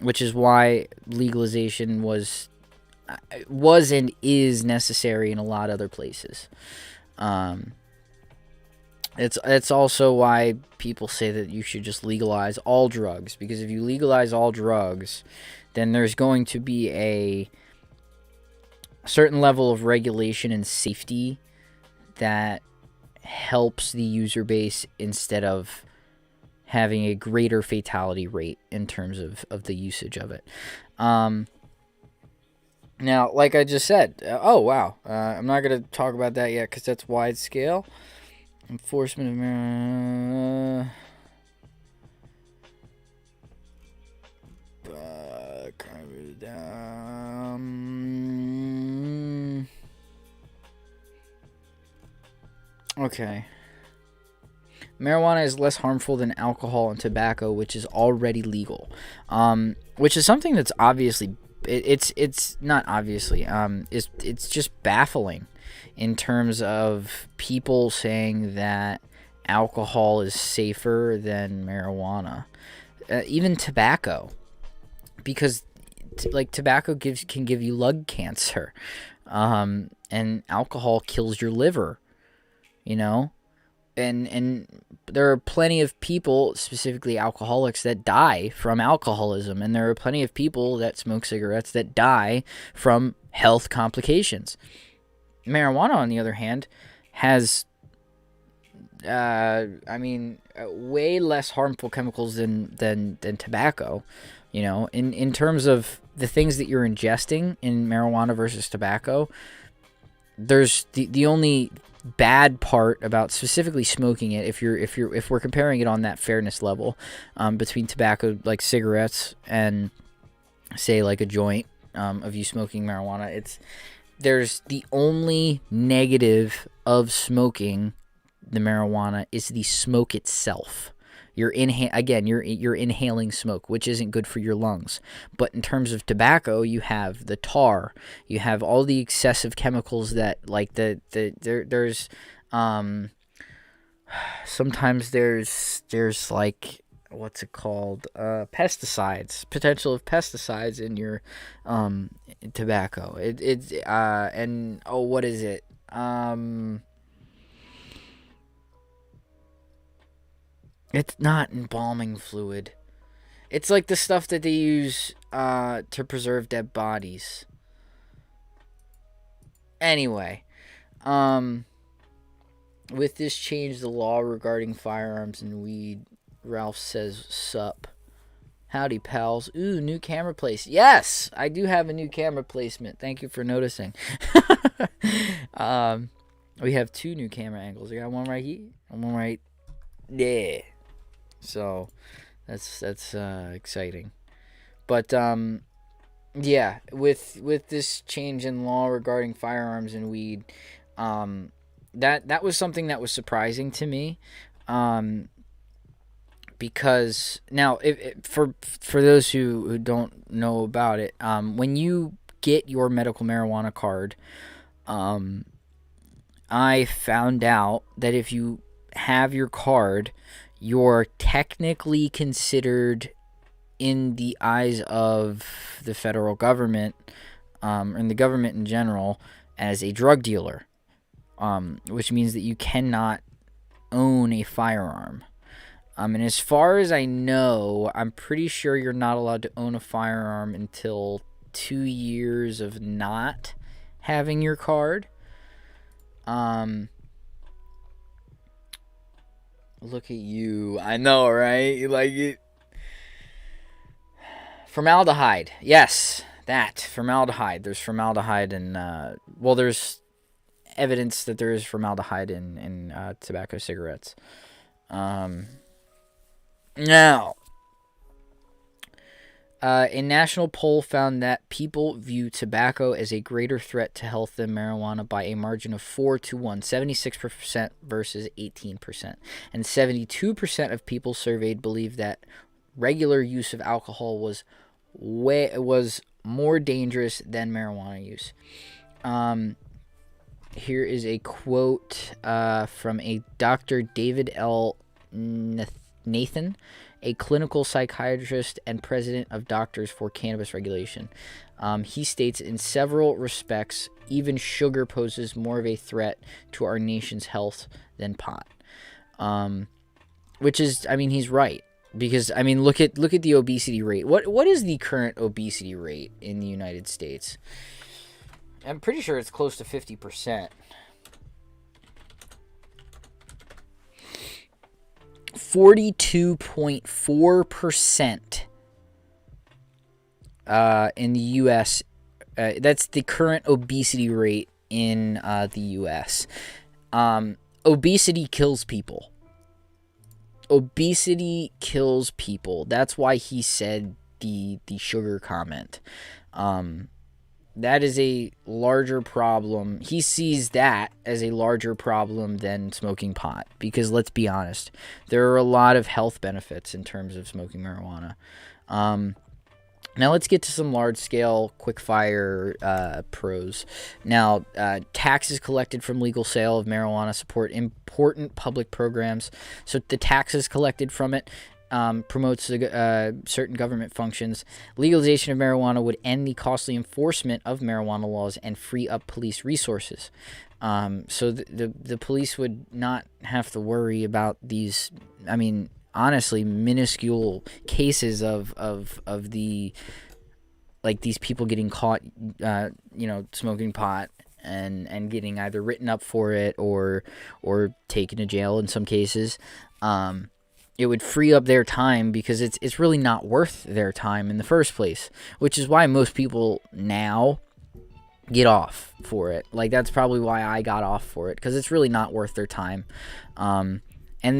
A: which is why legalization was and is necessary in a lot of other places. It's also why people say that you should just legalize all drugs, because if you legalize all drugs, then there's going to be a certain level of regulation and safety that helps the user base, instead of having a greater fatality rate in terms of the usage of it. Now, like I just said, I'm not going to talk about that yet, because that's wide scale. Enforcement of marijuana. Okay. Marijuana is less harmful than alcohol and tobacco, which is already legal. Which is something that's obviously, it's not obviously, it's just baffling in terms of people saying that alcohol is safer than marijuana, even tobacco, because tobacco can give you lung cancer, and alcohol kills your liver. And there are plenty of people, specifically alcoholics, that die from alcoholism, and there are plenty of people that smoke cigarettes that die from health complications. Marijuana, on the other hand, has way less harmful chemicals than tobacco. In terms of the things that you're ingesting in marijuana versus tobacco, there's the only bad part about specifically smoking it, if we're comparing it on that fairness level, between tobacco, like cigarettes, and say like a joint, of you smoking marijuana, there's the only negative of smoking the marijuana is the smoke itself. You're inhaling smoke, which isn't good for your lungs. But in terms of tobacco, you have the tar, you have all the excessive chemicals that, like, there's sometimes there's like, what's it called, pesticides, potential of pesticides in your tobacco. What is it? It's not embalming fluid. It's like the stuff that they use to preserve dead bodies. Anyway, with this change, the law regarding firearms and weed, Ralph says, sup. Howdy, pals. Ooh, new camera place. Yes, I do have a new camera placement. Thank you for noticing. We have two new camera angles. I got one right here and one right there. So that's exciting. But yeah, with this change in law regarding firearms and weed, that was something that was surprising to me, because now, for those who don't know about it, when you get your medical marijuana card, I found out that if you have your card, you're technically considered, in the eyes of the federal government, and the government in general, as a drug dealer, which means that you cannot own a firearm. And as far as I know, I'm pretty sure you're not allowed to own a firearm until 2 years of not having your card. Look at you. I know, right? You like it. Formaldehyde. Yes, that. Formaldehyde. There's formaldehyde in, there's evidence that there is formaldehyde in tobacco cigarettes. Now, a national poll found that people view tobacco as a greater threat to health than marijuana by a margin of 4-1, 76% versus 18%. And 72% of people surveyed believed that regular use of alcohol was more dangerous than marijuana use. Here is a quote from a Dr. David L. Nathan, a clinical psychiatrist and president of Doctors for Cannabis Regulation. He states, in several respects, even sugar poses more of a threat to our nation's health than pot. Which is, I mean, he's right. Because, I mean, look at the obesity rate. What is the current obesity rate in the United States? I'm pretty sure it's close to 50%. 42.4% in the U.S. That's the current obesity rate in the U.S. Obesity kills people. Obesity kills people. That's why he said the sugar comment. That is a larger problem. He sees that as a larger problem than smoking pot. Because let's be honest, there are a lot of health benefits in terms of smoking marijuana. Now let's get to some large-scale, quick-fire pros. Now, taxes collected from legal sale of marijuana support important public programs. So the taxes collected from it promotes certain government functions. Legalization of marijuana would end the costly enforcement of marijuana laws and free up police resources. So the police would not have to worry about these, I mean, honestly, minuscule cases of the, like, these people getting caught, smoking pot and getting either written up for it or taken to jail in some cases. It would free up their time because it's really not worth their time in the first place, which is why most people now get off for it. Like, that's probably why I got off for it, because it's really not worth their time. And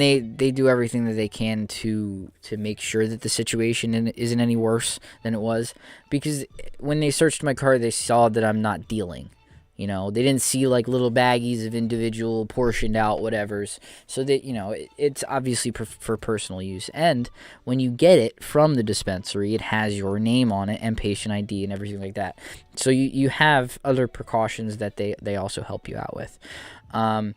A: they do everything that they can to make sure that the situation isn't any worse than it was, because when they searched my car, they saw that I'm not dealing. You know, they didn't see like little baggies of individual portioned out whatevers. So that, it's obviously for personal use. And when you get it from the dispensary, it has your name on it and patient ID and everything like that. So you have other precautions that they also help you out with. The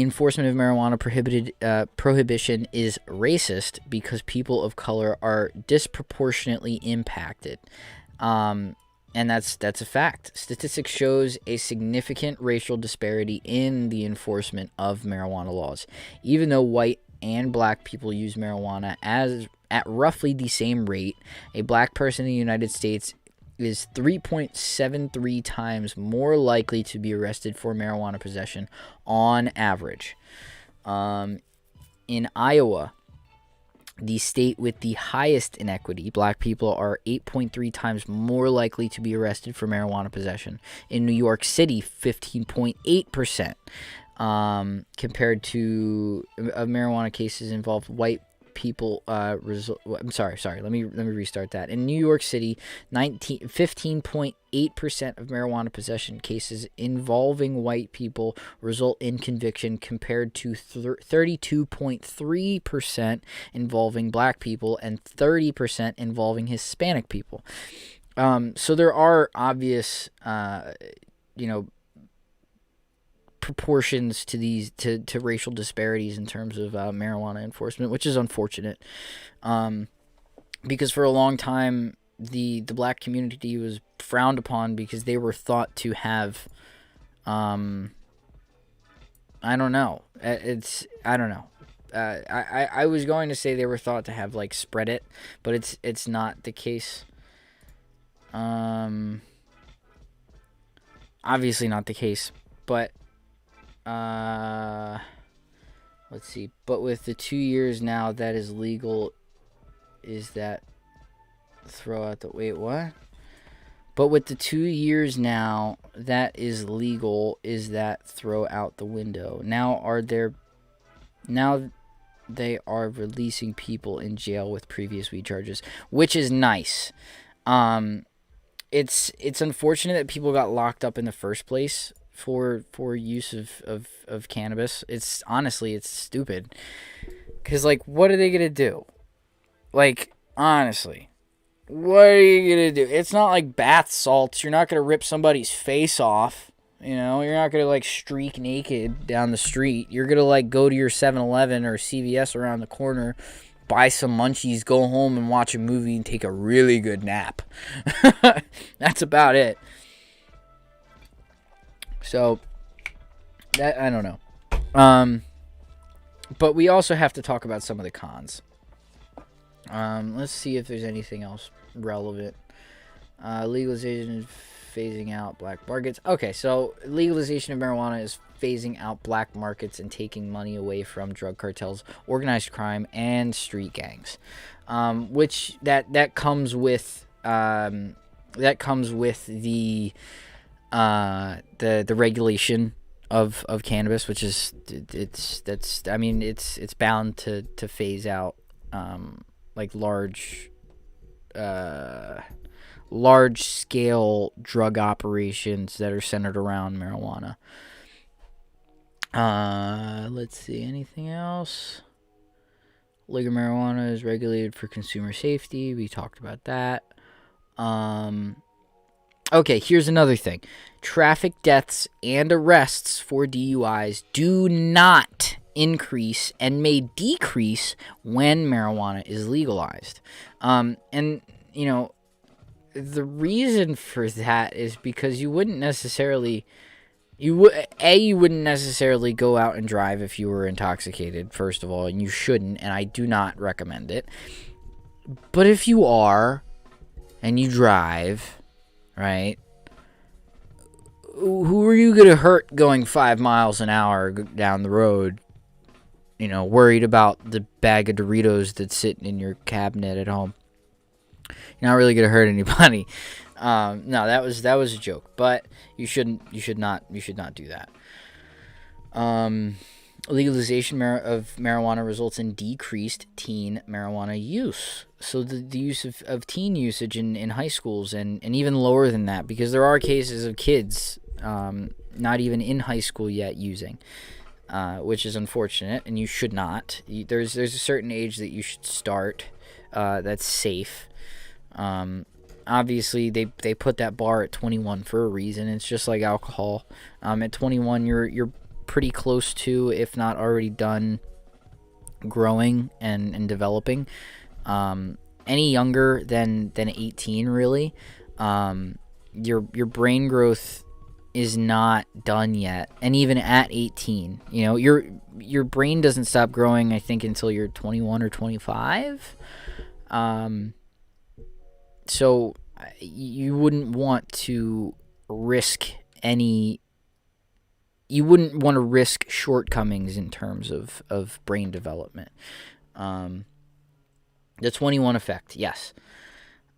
A: enforcement of marijuana prohibition is racist because people of color are disproportionately impacted. And that's a fact. Statistics shows a significant racial disparity in the enforcement of marijuana laws. Even though white and black people use marijuana at roughly the same rate, a black person in the United States is 3.73 times more likely to be arrested for marijuana possession on average. In Iowa, the state with the highest inequity, black people are 8.3 times more likely to be arrested for marijuana possession. In New York City, 15.8%, compared to marijuana cases involved white people. I'm sorry. Let me restart that. In New York City, 15.8% of marijuana possession cases involving white people result in conviction, compared to 32.3% involving black people and 30% involving Hispanic people. So there are obvious, proportions to these to racial disparities in terms of marijuana enforcement, which is unfortunate. Because for a long time the black community was frowned upon because they were thought to have I don't know. I don't know. I was going to say they were thought to have like spread it, but it's not the case. Obviously not the case, but let's see. But with the 2 years now that is legal, is that throw out the wait what? But with the 2 years now that is legal, is that throw out the window? Now they are releasing people in jail with previous weed charges, which is nice. It's unfortunate that people got locked up in the first place for use of cannabis. It's honestly, it's stupid. 'Cause like, what are they gonna do? Like, honestly, what are you gonna do? It's not like bath salts. You're not gonna rip somebody's face off. You know, you're not gonna like streak naked down the street. You're gonna like go to your 7-Eleven or CVS around the corner, buy some munchies, go home and watch a movie and take a really good nap. That's about it. So that, I don't know. But we also have to talk about some of the cons. Let's see if there's anything else relevant. Legalization is phasing out black markets. Okay, so legalization of marijuana is phasing out black markets and taking money away from drug cartels, organized crime, and street gangs. Which that comes with the regulation of cannabis, which is it's bound to phase out like large scale drug operations that are centered around marijuana. Let's see, anything else? Legal marijuana is regulated for consumer safety. We talked about that. Okay, here's another thing. Traffic deaths and arrests for DUIs do not increase and may decrease when marijuana is legalized. And, you know, the reason for that is because you wouldn't necessarily go out and drive if you were intoxicated, first of all, and you shouldn't, and I do not recommend it. But if you are and you drive, right, who are you going to hurt going 5 miles an hour down the road, you know, worried about the bag of Doritos that's sitting in your cabinet at home? You're not really going to hurt anybody. No, that was a joke, but you should not do that. Legalization of marijuana results in decreased teen marijuana use. So the use of teen usage in high schools and even lower than that, because there are cases of kids not even in high school yet using, which is unfortunate, and you should not. There's a certain age that you should start that's safe. Obviously, they put that bar at 21 for a reason. It's just like alcohol. At 21, you're pretty close to, if not already done, growing and developing. Any younger than 18, really, your brain growth is not done yet. And even at 18, you know, your brain doesn't stop growing, I think, until you're 21 or 25. So you wouldn't want to risk shortcomings in terms of brain development. The 21 effect, yes.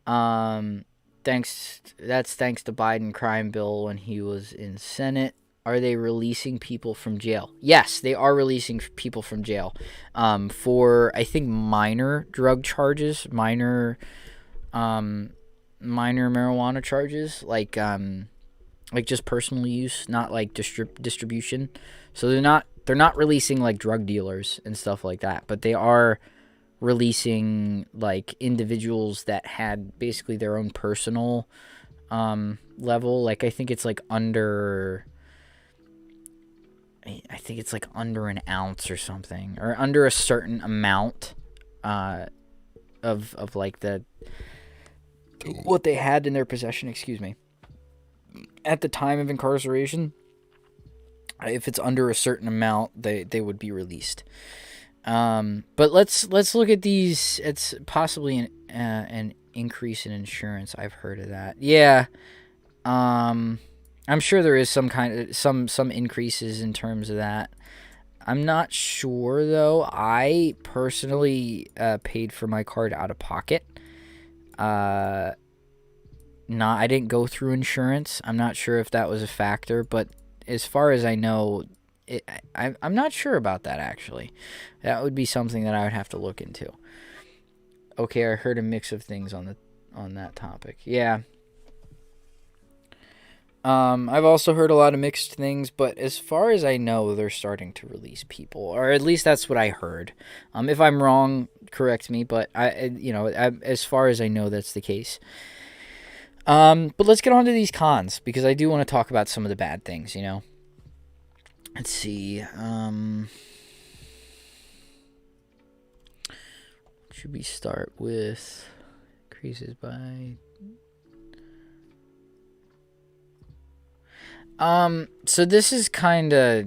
A: Thanks to Biden crime bill when he was in Senate. Are they releasing people from jail? Yes, they are releasing people from jail for, I think, minor drug charges, minor marijuana charges, like just personal use, not like distribution. So they're not releasing like drug dealers and stuff like that, but they are releasing like individuals that had basically their own personal level. Like I think it's like under I think it's like under an ounce or something, or under a certain amount of like what they had in their possession, at the time of incarceration. If it's under a certain amount, they would be released. But let's look at these. It's possibly an increase in insurance. I've heard of that. Yeah. I'm sure there is some increases in terms of that. I'm not sure though. I personally paid for my card out of pocket. I didn't go through insurance. I'm not sure if that was a factor, but as far as I know, I'm not sure about that, actually. That would be something that I would have to look into. Okay, I heard a mix of things on that topic. Yeah. I've also heard a lot of mixed things, but as far as I know, they're starting to release people, or at least that's what I heard. If I'm wrong, correct me, but as far as I know, that's the case. But let's get on to these cons, because I do want to talk about some of the bad things, Let's see. Should we start with increases by... So this is kind of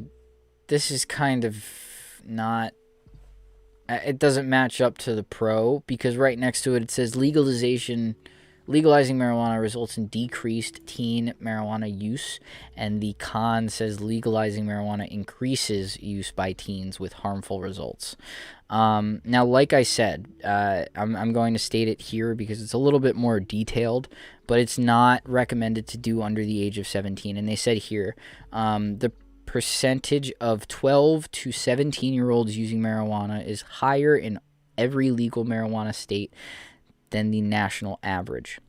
A: not... It doesn't match up to the pro, because right next to it says legalizing marijuana results in decreased teen marijuana use, and the con says legalizing marijuana increases use by teens with harmful results. Now, like I said, I'm going to state it here because it's a little bit more detailed, but it's not recommended to do under the age of 17. And they said here, the percentage of 12 to 17-year-olds using marijuana is higher in every legal marijuana state than the national average.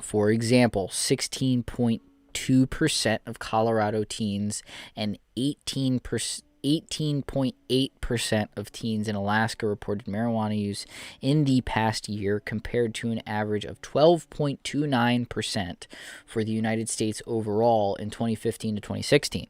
A: For example, 16.2% of Colorado teens and 18.8% of teens in Alaska reported marijuana use in the past year, compared to an average of 12.29% for the United States overall in 2015 to 2016.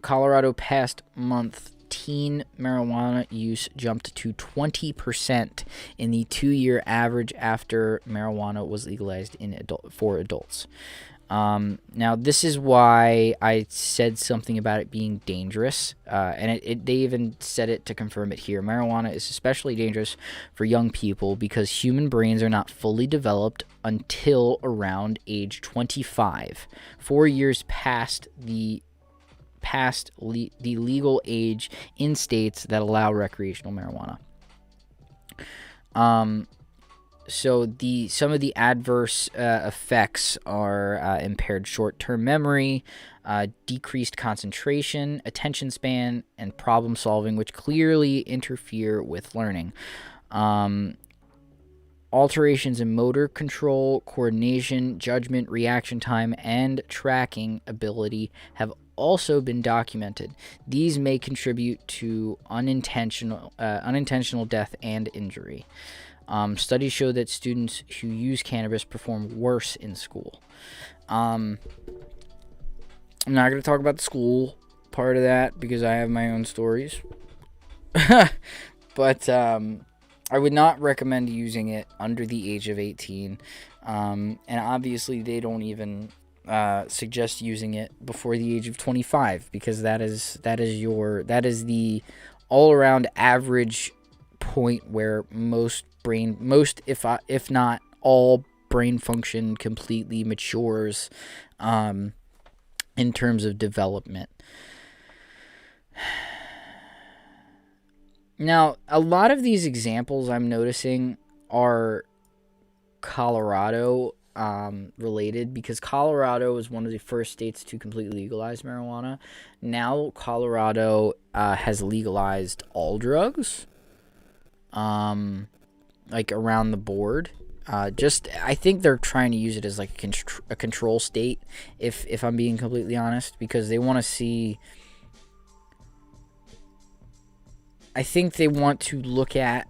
A: Colorado past month teen marijuana use jumped to 20% in the 2-year average after marijuana was legalized for adults. Now, this is why I said something about it being dangerous, and they even said it to confirm it here. Marijuana is especially dangerous for young people because human brains are not fully developed until around age 25, 4 years past the legal age in states that allow recreational marijuana. So some of the adverse effects are impaired short-term memory, decreased concentration, attention span, and problem solving, which clearly interfere with learning. Alterations in motor control, coordination, judgment, reaction time, and tracking ability have also been documented. These may contribute to unintentional death and injury. Studies show that students who use cannabis perform worse in school. I'm not going to talk about the school part of that because I have my own stories. But I would not recommend using it under the age of 18. And obviously they don't even suggest using it before the age of 25, because that is the all-around average point where most if not all brain function completely matures in terms of development. Now, a lot of these examples I'm noticing are Colorado related, because Colorado was one of the first states to completely legalize marijuana. Now Colorado has legalized all drugs, like around the board. I think they're trying to use it as like a control state, if I'm being completely honest, because they want to see. I think they want to look at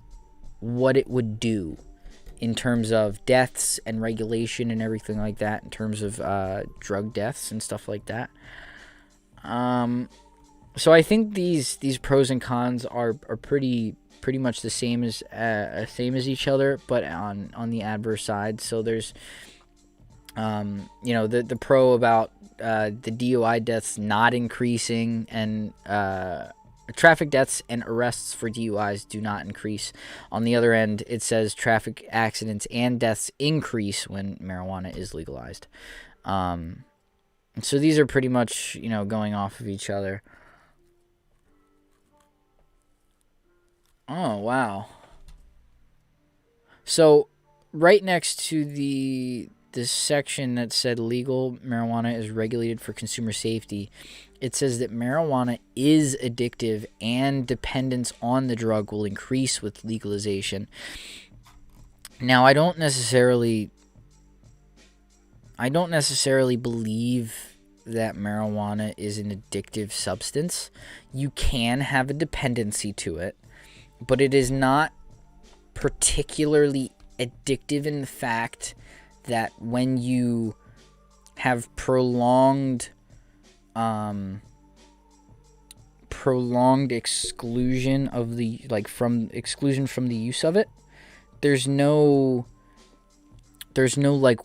A: what it would do in terms of deaths and regulation and everything like that, in terms of drug deaths and stuff like that. So I think these pros and cons are pretty much the same as each other, but on the adverse side. So there's the pro about the DUI deaths not increasing, and traffic deaths and arrests for DUIs do not increase. On the other end, it says traffic accidents and deaths increase when marijuana is legalized. So these are pretty much, going off of each other. Oh, wow. So right next to this section that said legal marijuana is regulated for consumer safety, it says that marijuana is addictive and dependence on the drug will increase with legalization. Now, I don't necessarily believe that marijuana is an addictive substance. You can have a dependency to it, but it is not particularly addictive in the fact that when you have prolonged exclusion of the from the use of it, there's no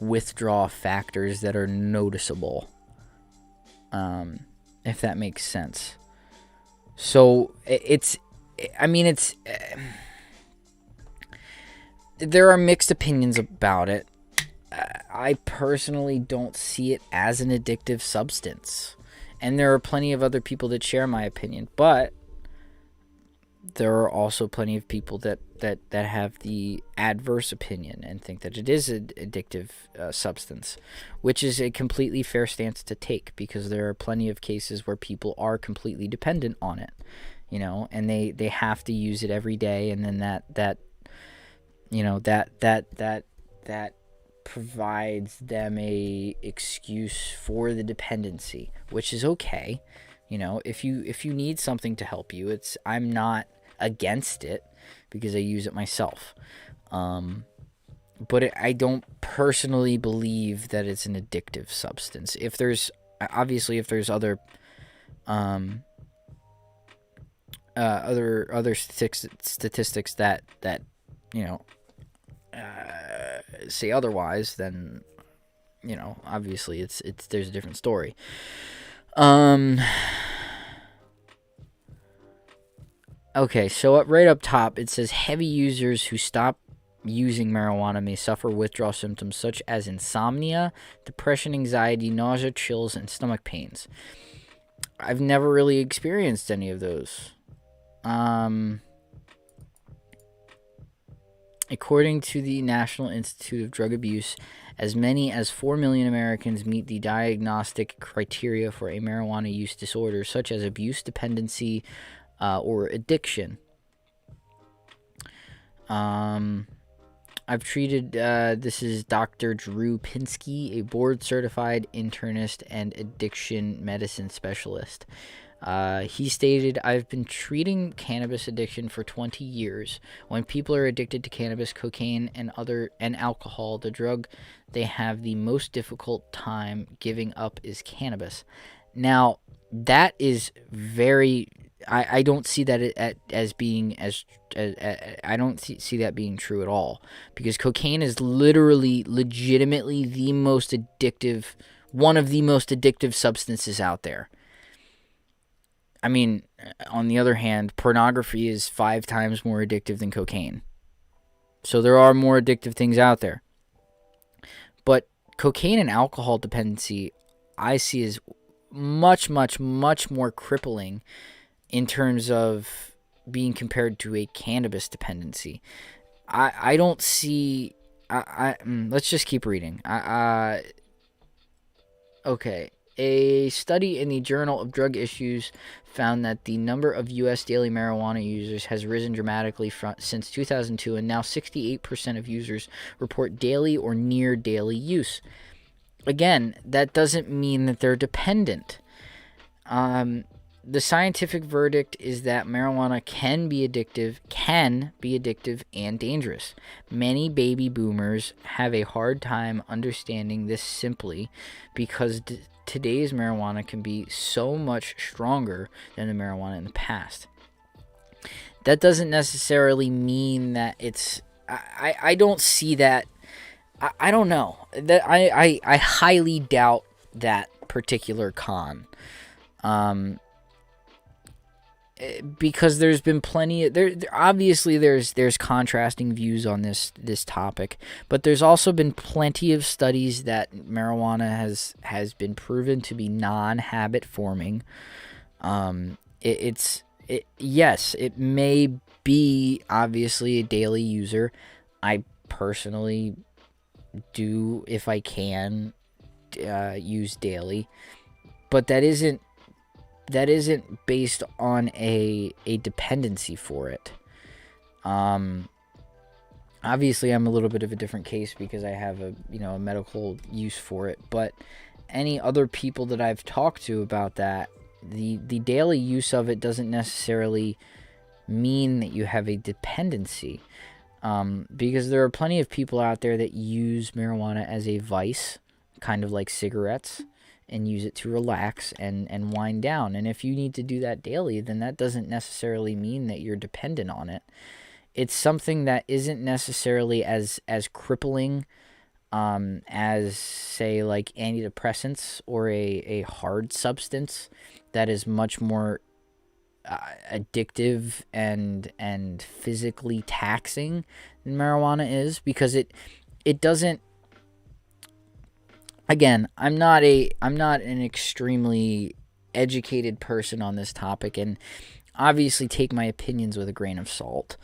A: withdrawal factors that are noticeable, if that makes sense. So there are mixed opinions about it. I personally don't see it as an addictive substance. And there are plenty of other people that share my opinion. But there are also plenty of people that have the adverse opinion and think that it is an addictive substance, which is a completely fair stance to take, because there are plenty of cases where people are completely dependent on it, and they have to use it every day, and then that provides them a excuse for the dependency, which is okay. If you need something to help you, I'm not against it because I use it myself. But I don't personally believe that it's an addictive substance. If there's other statistics that say otherwise, then obviously it's there's a different story. Okay, so right up top it says heavy users who stop using marijuana may suffer withdrawal symptoms such as insomnia, depression, anxiety, nausea, chills, and stomach pains. I've never really experienced any of those. According to the National Institute of Drug Abuse, as many as 4 million Americans meet the diagnostic criteria for a marijuana use disorder, such as abuse, dependency, or addiction. I've treated, this is Dr. Drew Pinsky, a board-certified internist and addiction medicine specialist. He stated, I've been treating cannabis addiction for 20 years. When people are addicted to cannabis, cocaine, and alcohol, the drug they have the most difficult time giving up is cannabis. Now, that is very... I don't see that as being I don't see that being true at all, because cocaine is legitimately one of the most addictive substances out there. I mean, on the other hand, pornography is 5 times more addictive than cocaine. So there are more addictive things out there. But cocaine and alcohol dependency, I see as much, much, much more crippling in terms of being compared to a cannabis dependency. I don't see... let's just keep reading. Okay. A study in the Journal of Drug Issues found that the number of U.S. daily marijuana users has risen dramatically since 2002, and now 68% of users report daily or near daily use. Again, that doesn't mean that they're dependent. the scientific verdict is that marijuana can be addictive and dangerous. Many baby boomers have a hard time understanding this simply because today's marijuana can be so much stronger than the marijuana in the past. That doesn't necessarily mean that it's... I don't see that... I don't know. That I highly doubt that particular con. Because there's been plenty of, obviously there's contrasting views on this topic, but there's also been plenty of studies that marijuana has been proven to be non-habit forming. Yes, it may be obviously a daily user. I personally do, if I can, use daily, but that isn't based on a dependency for it. Obviously I'm a little bit of a different case because I have a medical use for it, but any other people that I've talked to about that, the daily use of it doesn't necessarily mean that you have a dependency, because there are plenty of people out there that use marijuana as a vice, kind of like cigarettes, and use it to relax and wind down. And if you need to do that daily, then that doesn't necessarily mean that you're dependent on it. It's something that isn't necessarily as crippling as, say, like antidepressants or a hard substance that is much more addictive and physically taxing than marijuana is, because it doesn't... Again, I'm not an extremely educated person on this topic, and obviously take my opinions with a grain of salt,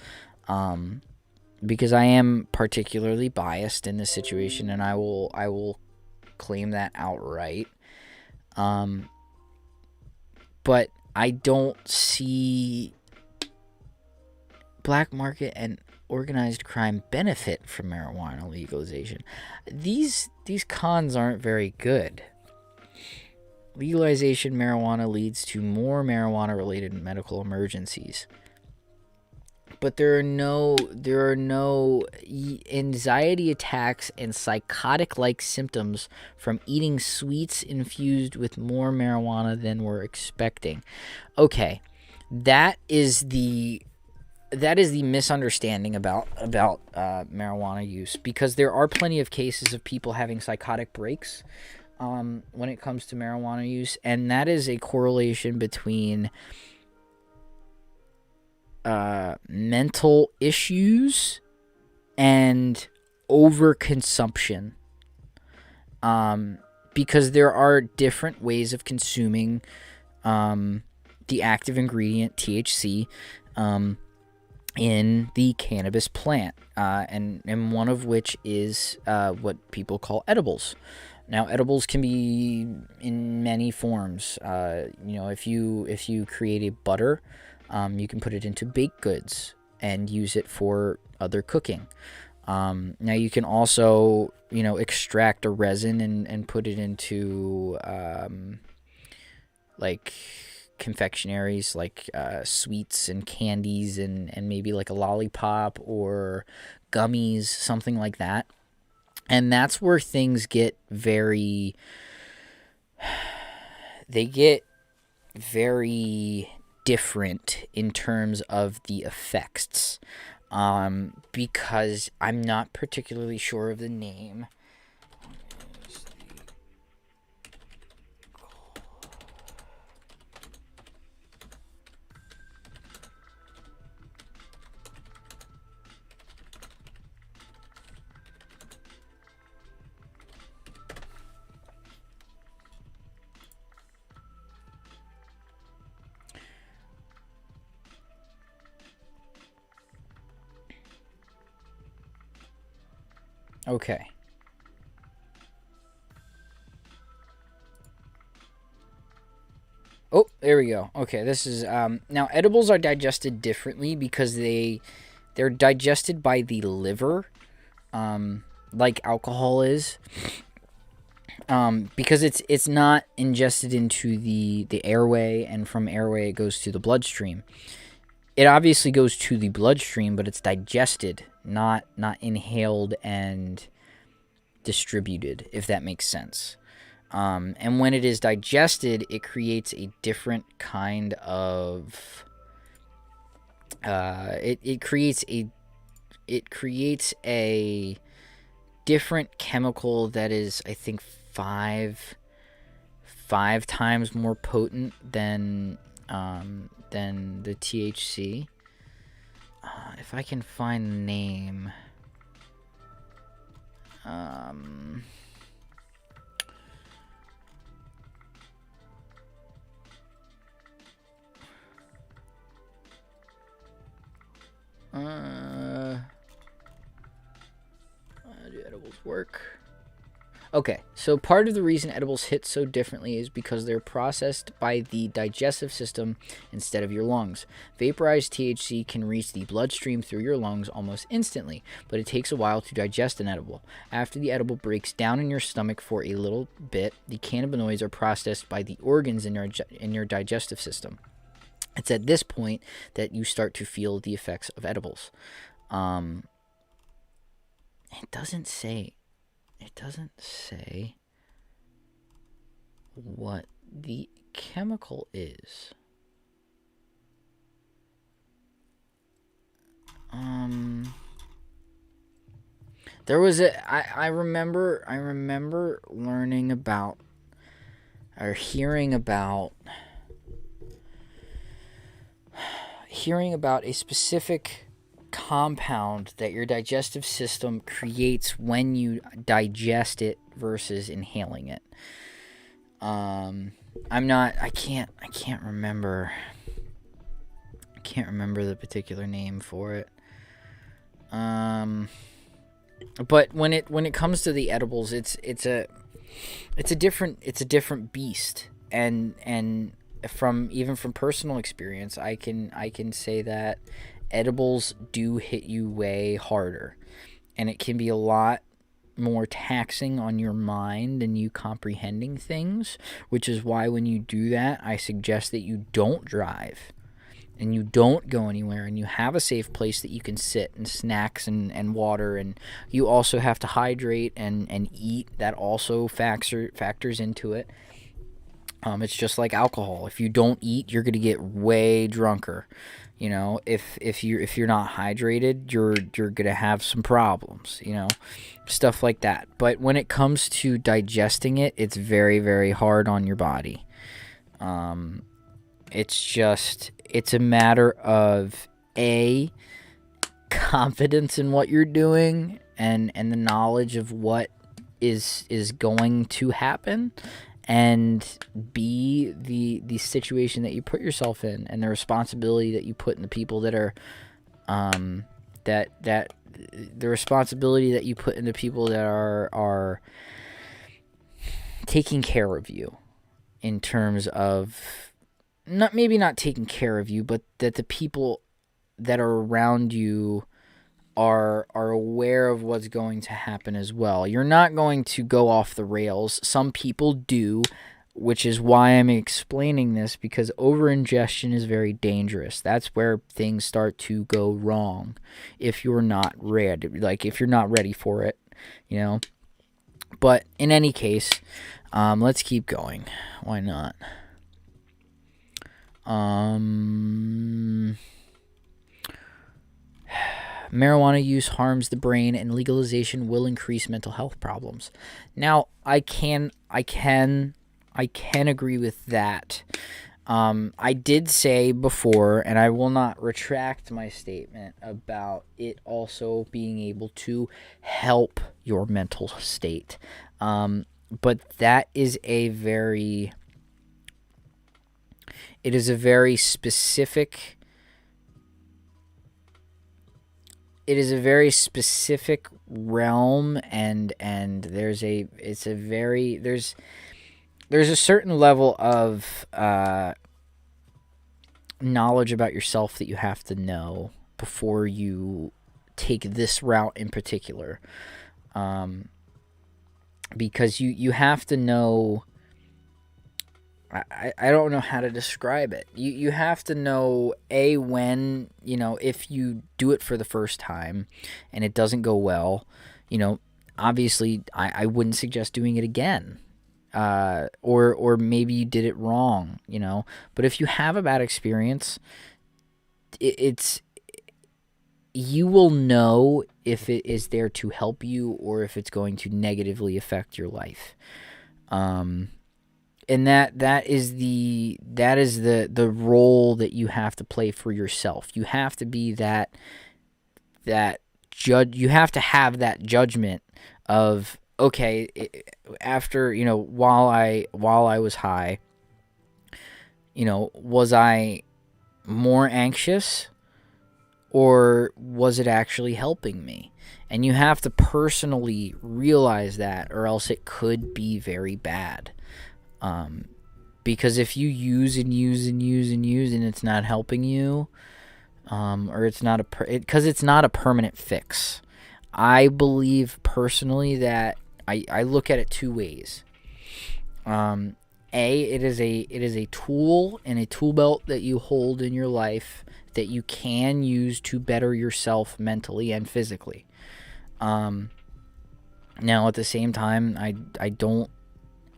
A: because I am particularly biased in this situation, and I will claim that outright. But I don't see black market and organized crime benefit from marijuana legalization. These cons aren't very good. Legalization marijuana leads to more marijuana-related medical emergencies. But there are no anxiety attacks and psychotic-like symptoms from eating sweets infused with more marijuana than we're expecting. Okay, that is the misunderstanding about marijuana use, because there are plenty of cases of people having psychotic breaks when it comes to marijuana use, and that is a correlation between mental issues and overconsumption, because there are different ways of consuming the active ingredient THC in the cannabis plant, and one of which is what people call edibles. Now, edibles can be in many forms. If you create a butter, you can put it into baked goods and use it for other cooking. Now, you can also extract a resin and put it into like confectionaries, like sweets and candies and maybe like a lollipop or gummies, something like that. And that's where things get very different in terms of the effects, because I'm not particularly sure of the name. Okay. Oh, there we go. Okay, this is now edibles are digested differently because they're digested by the liver, like alcohol is. because it's not ingested into the airway, and from airway it goes to the bloodstream. It obviously goes to the bloodstream, but it's digested, not inhaled and distributed, if that makes sense. And when it is digested, it creates a different kind of it creates a different chemical that is, I think, five times more potent than the THC. If I can find the name. Do edibles work? Okay, so part of the reason edibles hit so differently is because they're processed by the digestive system instead of your lungs. Vaporized THC can reach the bloodstream through your lungs almost instantly, but it takes a while to digest an edible. After the edible breaks down in your stomach for a little bit, the cannabinoids are processed by the organs in your digestive system. It's at this point that you start to feel the effects of edibles. It doesn't say what the chemical is. There was I remember learning about or hearing about a specific compound that your digestive system creates when you digest it versus inhaling it. I can't remember the particular name for it. But when it comes to the edibles, it's a different beast, and from personal experience, I can say that edibles do hit you way harder, and it can be a lot more taxing on your mind and you comprehending things, which is why when you do that, I suggest that you don't drive and you don't go anywhere, and you have a safe place that you can sit, and snacks and water, and you also have to hydrate and eat. That also factors into it. It's just like alcohol. If you don't eat, you're gonna get way drunker. You know, if you're not hydrated, you're gonna have some problems. You know, stuff like that. But when it comes to digesting it, it's very, very hard on your body. It's a matter of confidence in what you're doing, and the knowledge of what is going to happen, and B, the situation that you put yourself in, and the responsibility that you put in the people that are the responsibility that you put into people that are taking care of you, in terms of not taking care of you, but that the people that are around you are aware of what's going to happen as well. You're not going to go off the rails. Some people do, which is why I'm explaining this, because over-ingestion is very dangerous. That's where things start to go wrong if you're not ready, if you're not ready for it, you know. But in any case, let's keep going. Why not? Marijuana use harms the brain, and legalization will increase mental health problems. Now, I can agree with that. I did say before, and I will not retract my statement about it also being able to help your mental state. But that is a very specific. It is a very specific realm, and there's a certain level of knowledge about yourself that you have to know before you take this route in particular. because you have to know. I don't know how to describe it. You have to know, when, if you do it for the first time and it doesn't go well, obviously I wouldn't suggest doing it again. Or maybe you did it wrong, But if you have a bad experience, you will know if it is there to help you or if it's going to negatively affect your life. And that is the role that you have to play for yourself. You have to be that judge. You have to have that judgment of, okay, after, while I was high, was I more anxious or was it actually helping me? And you have to personally realize that, or else it could be very bad. Because if you use and it's not helping you, or it's not because it's not a permanent fix. I believe personally that I look at it two ways. It is a tool and a tool belt that you hold in your life that you can use to better yourself mentally and physically. Now at the same time, I don't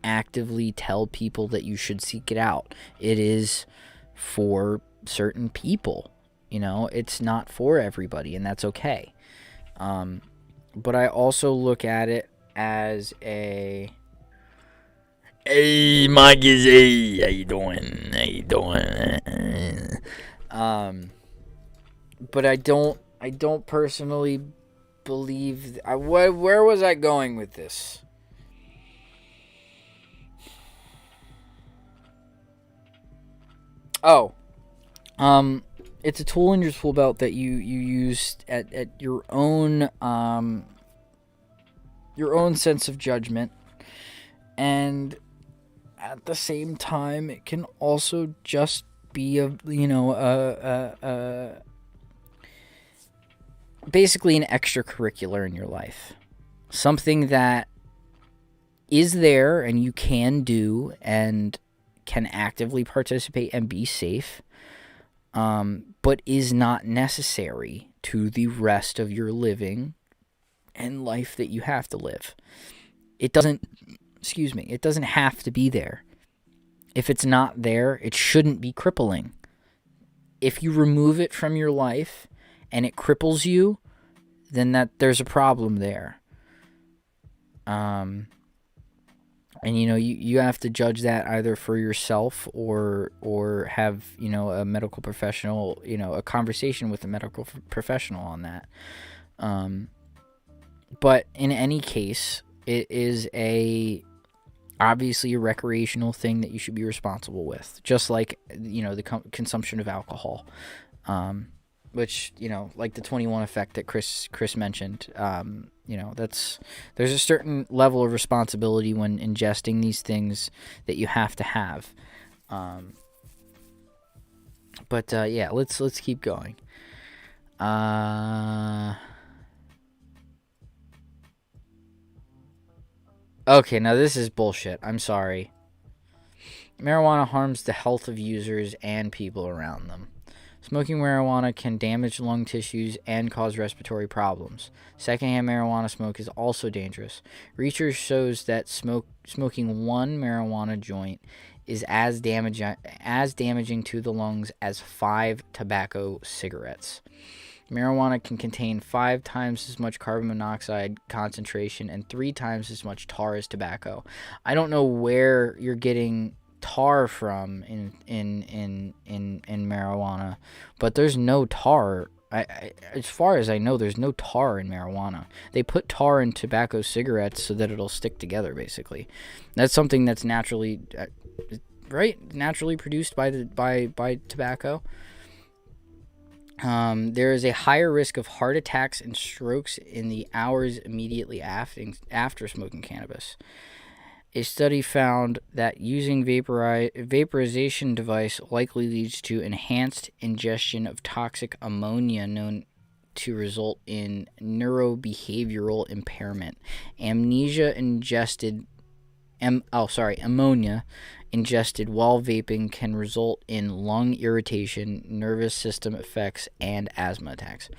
A: actively tell people that you should seek it out. It is for certain people, it's not for everybody, and that's okay. But I also look at it as a, hey Marcus, hey, how you doing? But I don't personally believe where was I going with this? It's a tool in your tool belt that you use at your own sense of judgment, and at the same time, it can also just be basically an extracurricular in your life, something that is there and you can do and can actively participate and be safe, but is not necessary to the rest of your living and life that you have to live. It doesn't have to be there. If it's not there, it shouldn't be crippling. If you remove it from your life and it cripples you, then there's a problem there. And you have to judge that either for yourself or have a medical professional, a conversation with a medical professional on that. But in any case, it is obviously a recreational thing that you should be responsible with, just like the consumption of alcohol, which like the 21 effect that Chris mentioned. There's a certain level of responsibility when ingesting these things that you have to have. But let's keep going. Okay, now this is bullshit. I'm sorry. Marijuana harms the health of users and people around them. Smoking marijuana can damage lung tissues and cause respiratory problems. Secondhand marijuana smoke is also dangerous. Research shows that smoking one marijuana joint is as damaging to the lungs as 5 tobacco cigarettes. Marijuana can contain 5 times as much carbon monoxide concentration and 3 times as much tar as tobacco. I don't know where you're getting tar from in marijuana, but there's no tar. As far as I know, there's no tar in marijuana. They put tar in tobacco cigarettes so that it'll stick together, basically. That's something that's naturally produced by tobacco. There is a higher risk of heart attacks and strokes in the hours immediately after smoking cannabis. A study found that using vaporization device likely leads to enhanced ingestion of toxic ammonia known to result in neurobehavioral impairment. Ammonia ingested while vaping can result in lung irritation, nervous system effects, and asthma attacks.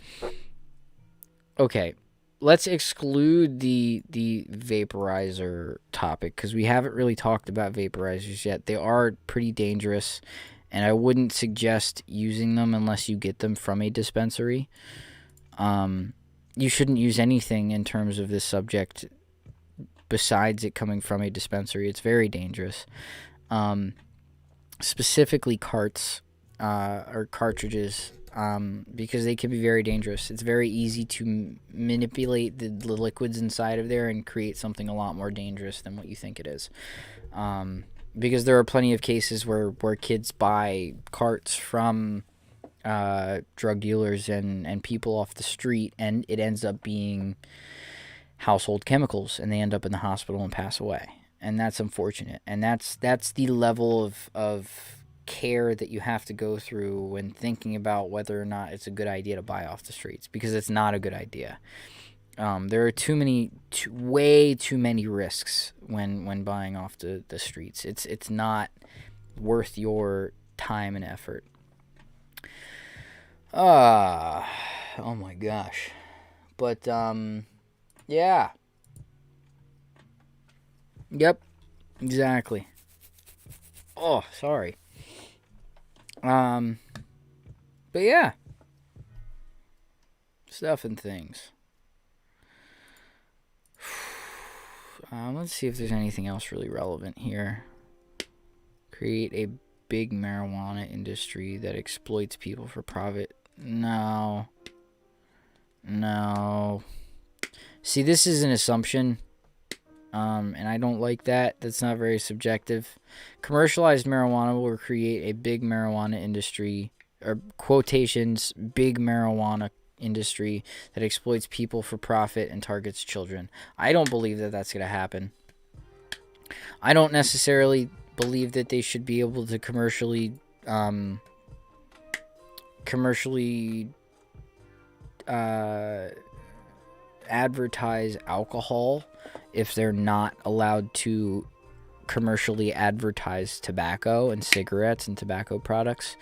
A: Okay, let's exclude the vaporizer topic because we haven't really talked about vaporizers yet. They are pretty dangerous, and I wouldn't suggest using them unless you get them from a dispensary. You shouldn't use anything in terms of this subject besides it coming from a dispensary. It's very dangerous. Specifically carts or cartridges, because they can be very dangerous. It's very easy to manipulate the liquids inside of there and create something a lot more dangerous than what you think it is. Because there are plenty of cases where kids buy carts from drug dealers and people off the street, and it ends up being household chemicals, and they end up in the hospital and pass away. And that's unfortunate. And that's the level of care that you have to go through when thinking about whether or not it's a good idea to buy off the streets, because it's not a good idea. There are way too many risks when buying off the streets. It's not worth your time and effort. Oh my gosh. But yeah. Yep. Exactly. Oh, sorry. But yeah. Stuff and things. Let's see if there's anything else really relevant here. Create a big marijuana industry that exploits people for profit. No. See, this is an assumption, and I don't like that. That's not very subjective. Commercialized marijuana will create a big marijuana industry, or quotations, big marijuana industry that exploits people for profit and targets children. I don't believe that that's going to happen. I don't necessarily believe that they should be able to commercially advertise alcohol if they're not allowed to commercially advertise tobacco and cigarettes and tobacco products.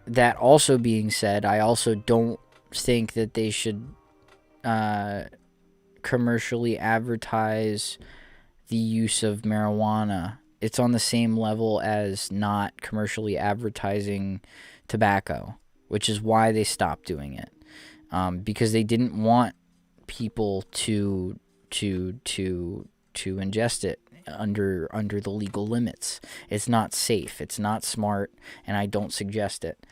A: That also being said, I also don't think that they should commercially advertise the use of marijuana. It's on the same level as not commercially advertising tobacco, which is why they stopped doing it, because they didn't want people to ingest it under the legal limits. It's not safe. It's not smart, and I don't suggest it.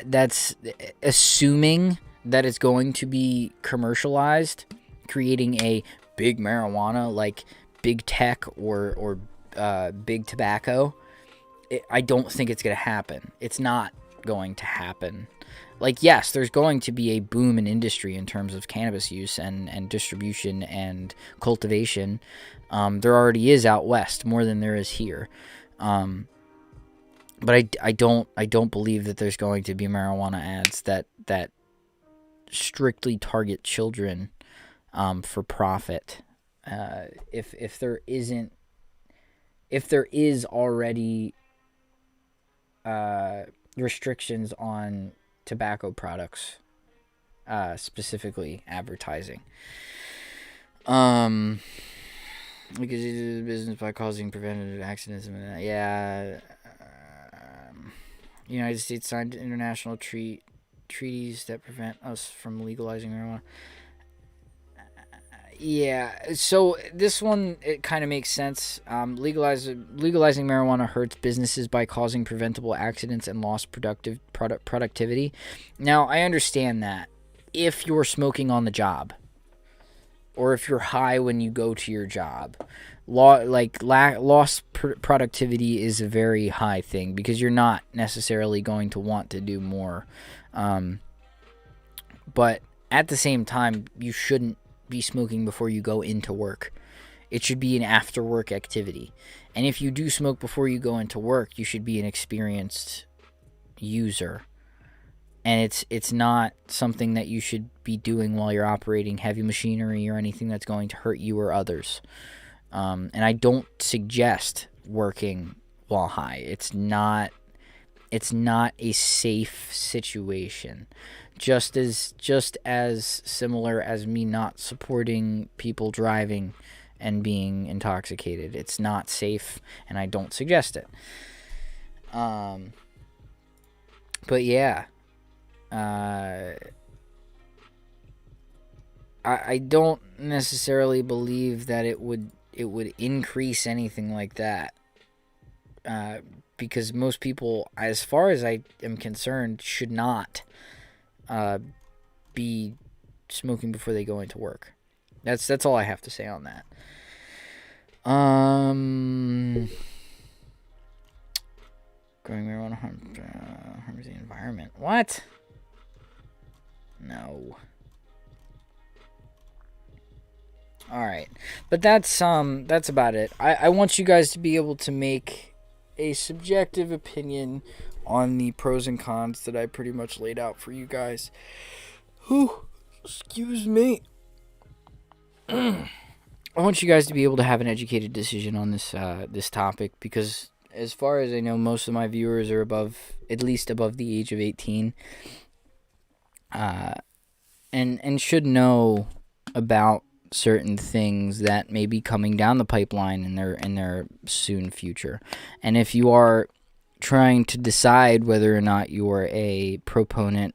A: That's assuming that it's going to be commercialized, creating a big marijuana like big tech or big tobacco. I don't think it's going to happen. It's not going to happen. Like, yes, there's going to be a boom in industry in terms of cannabis use and distribution and cultivation. There already is out west, more than there is here. But I don't believe that there's going to be marijuana ads that strictly target children for profit. If there is already restrictions on tobacco products, specifically advertising. Because it is a business by causing preventative accidents. Yeah. United States signed international treaties that prevent us from legalizing marijuana. Yeah, so this one, it kind of makes sense. Legalizing marijuana hurts businesses by causing preventable accidents and lost productivity. Now, I understand that if you're smoking on the job, or if you're high when you go to your job, lost productivity is a very high thing because you're not necessarily going to want to do more. But at the same time, you shouldn't be smoking before you go into work. It should be an after-work activity. And if you do smoke before you go into work, you should be an experienced user. And it's not something that you should be doing while you're operating heavy machinery or anything that's going to hurt you or others. And I don't suggest working while high. It's not a safe situation. Just as similar as me not supporting people driving and being intoxicated. It's not safe, and I don't suggest it. But yeah. I don't necessarily believe that it would increase anything like that. Because most people, as far as I am concerned, should not be smoking before they go into work. That's all I have to say on that. Growing marijuana harms the environment. What? No. Alright. But that's about it. I want you guys to be able to make a subjective opinion on the pros and cons that I pretty much laid out for you guys. Whew. Excuse me. I want you guys to be able to have an educated decision on this topic, because as far as I know, most of my viewers are at least above the age of 18. And should know about certain things that may be coming down the pipeline in their soon future. And if you are trying to decide whether or not you are a proponent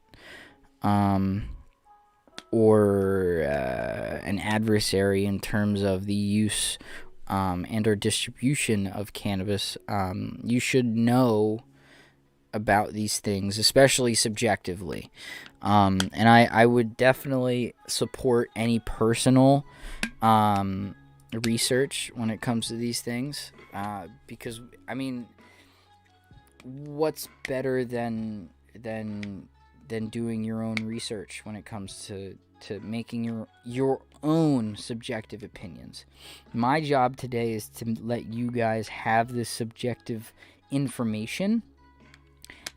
A: or an adversary in terms of the use and or distribution of cannabis, you should know about these things, especially subjectively. And I would definitely support any personal research when it comes to these things, because, I mean, what's better than doing your own research when it comes to making your own subjective opinions? My job today is to let you guys have this subjective information.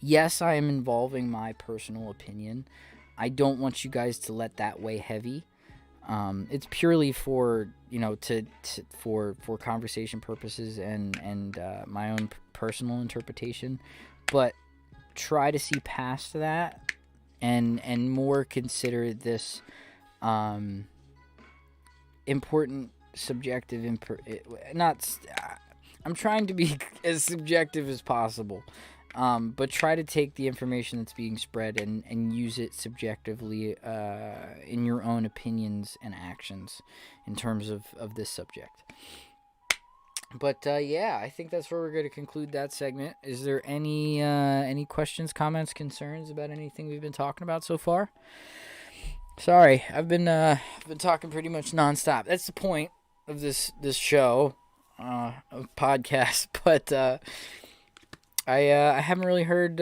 A: Yes, I am involving my personal opinion. I don't want you guys to let that weigh heavy. It's purely for, for conversation purposes and my own personal interpretation. But try to see past that and more consider this important subjective I'm trying to be as subjective as possible. But try to take the information that's being spread and use it subjectively in your own opinions and actions in terms of this subject. But yeah, I think that's where we're going to conclude that segment. Is there any questions, comments, concerns about anything we've been talking about so far? Sorry, I've been talking pretty much nonstop. That's the point of this show, of podcast. But I haven't really heard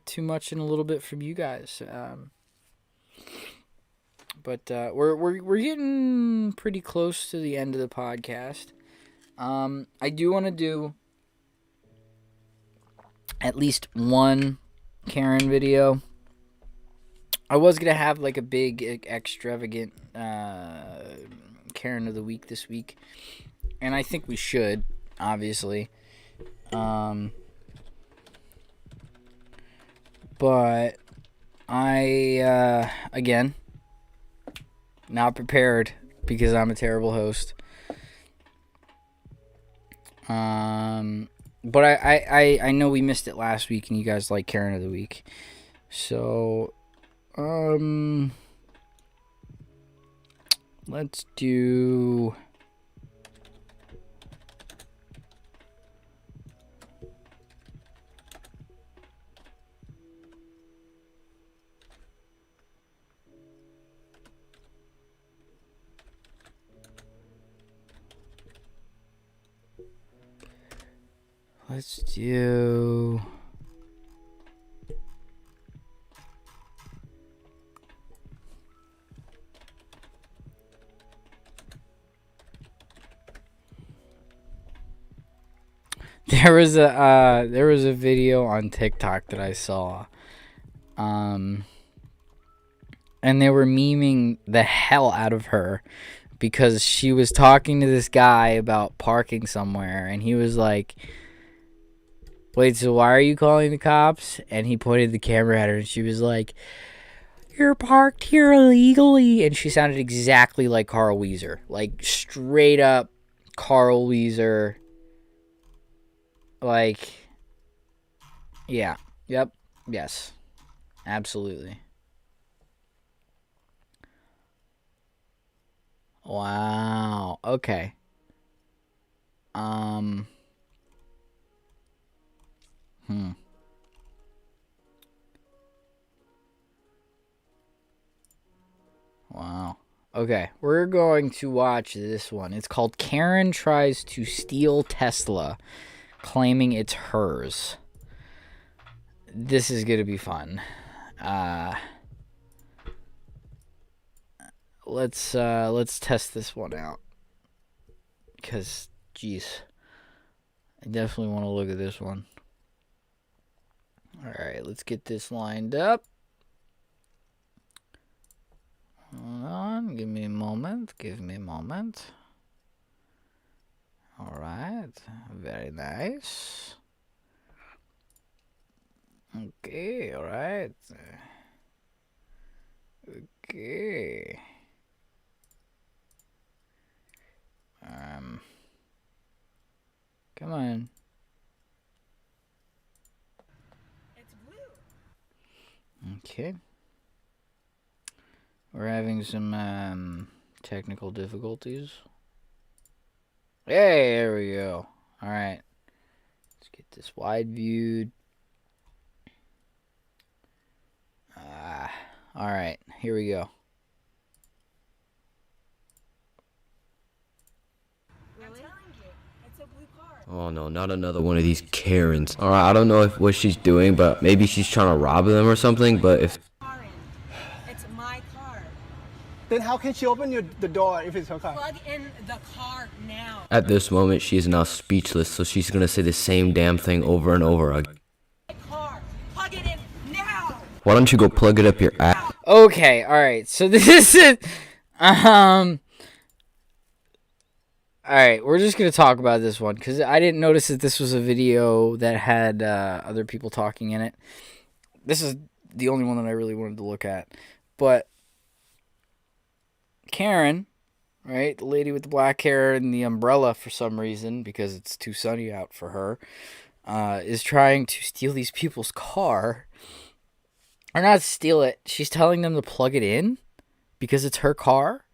A: too much in a little bit from you guys. But we're getting pretty close to the end of the podcast. I do want to do at least one Karen video. I was gonna have like a big extravagant Karen of the week this week, and I think we should, obviously. But I, again, not prepared because I'm a terrible host. But I know we missed it last week and you guys like Karen of the week. So, let's do... Let's do... There was a video on TikTok that I saw, and they were memeing the hell out of her because she was talking to this guy about parking somewhere, and he was like, "Wait, so why are you calling the cops?" And he pointed the camera at her, and she was like, "You're parked here illegally," and she sounded exactly like Carl Weezer, like straight up Carl Weezer. Like, yeah, yep, yes, absolutely. Wow. Okay. Um. Hmm. Wow. Okay, we're going to watch this one. It's called Karen Tries to Steal Tesla, claiming it's hers. This is gonna be fun. Let's test this one out. Cause, jeez, I definitely want to look at this one. All right, let's get this lined up. Hold on, give me a moment. All right, very nice. Okay, all right. Okay. Come on. It's blue. Okay. We're having some technical difficulties. Hey, there we go. All right. Let's get this wide viewed. All right. Here we go.
C: Oh no, not another one of these Karens. Alright, I don't know what she's doing, but maybe she's trying to rob them or something, but if...
D: It's my car.
E: Then how can she open the door if it's her car?
D: Plug in the car now.
C: At this moment, she is now speechless, so she's gonna say the same damn thing over and over again.
D: Car. Plug it in now.
C: Why don't you go plug it up your ass?
A: Okay, all right. So this is all right, we're just going to talk about this one because I didn't notice that this was a video that had other people talking in it. This is the only one that I really wanted to look at. But Karen, right, the lady with the black hair and the umbrella for some reason, because it's too sunny out for her, is trying to steal these people's car. Or not steal it. She's telling them to plug it in because it's her car.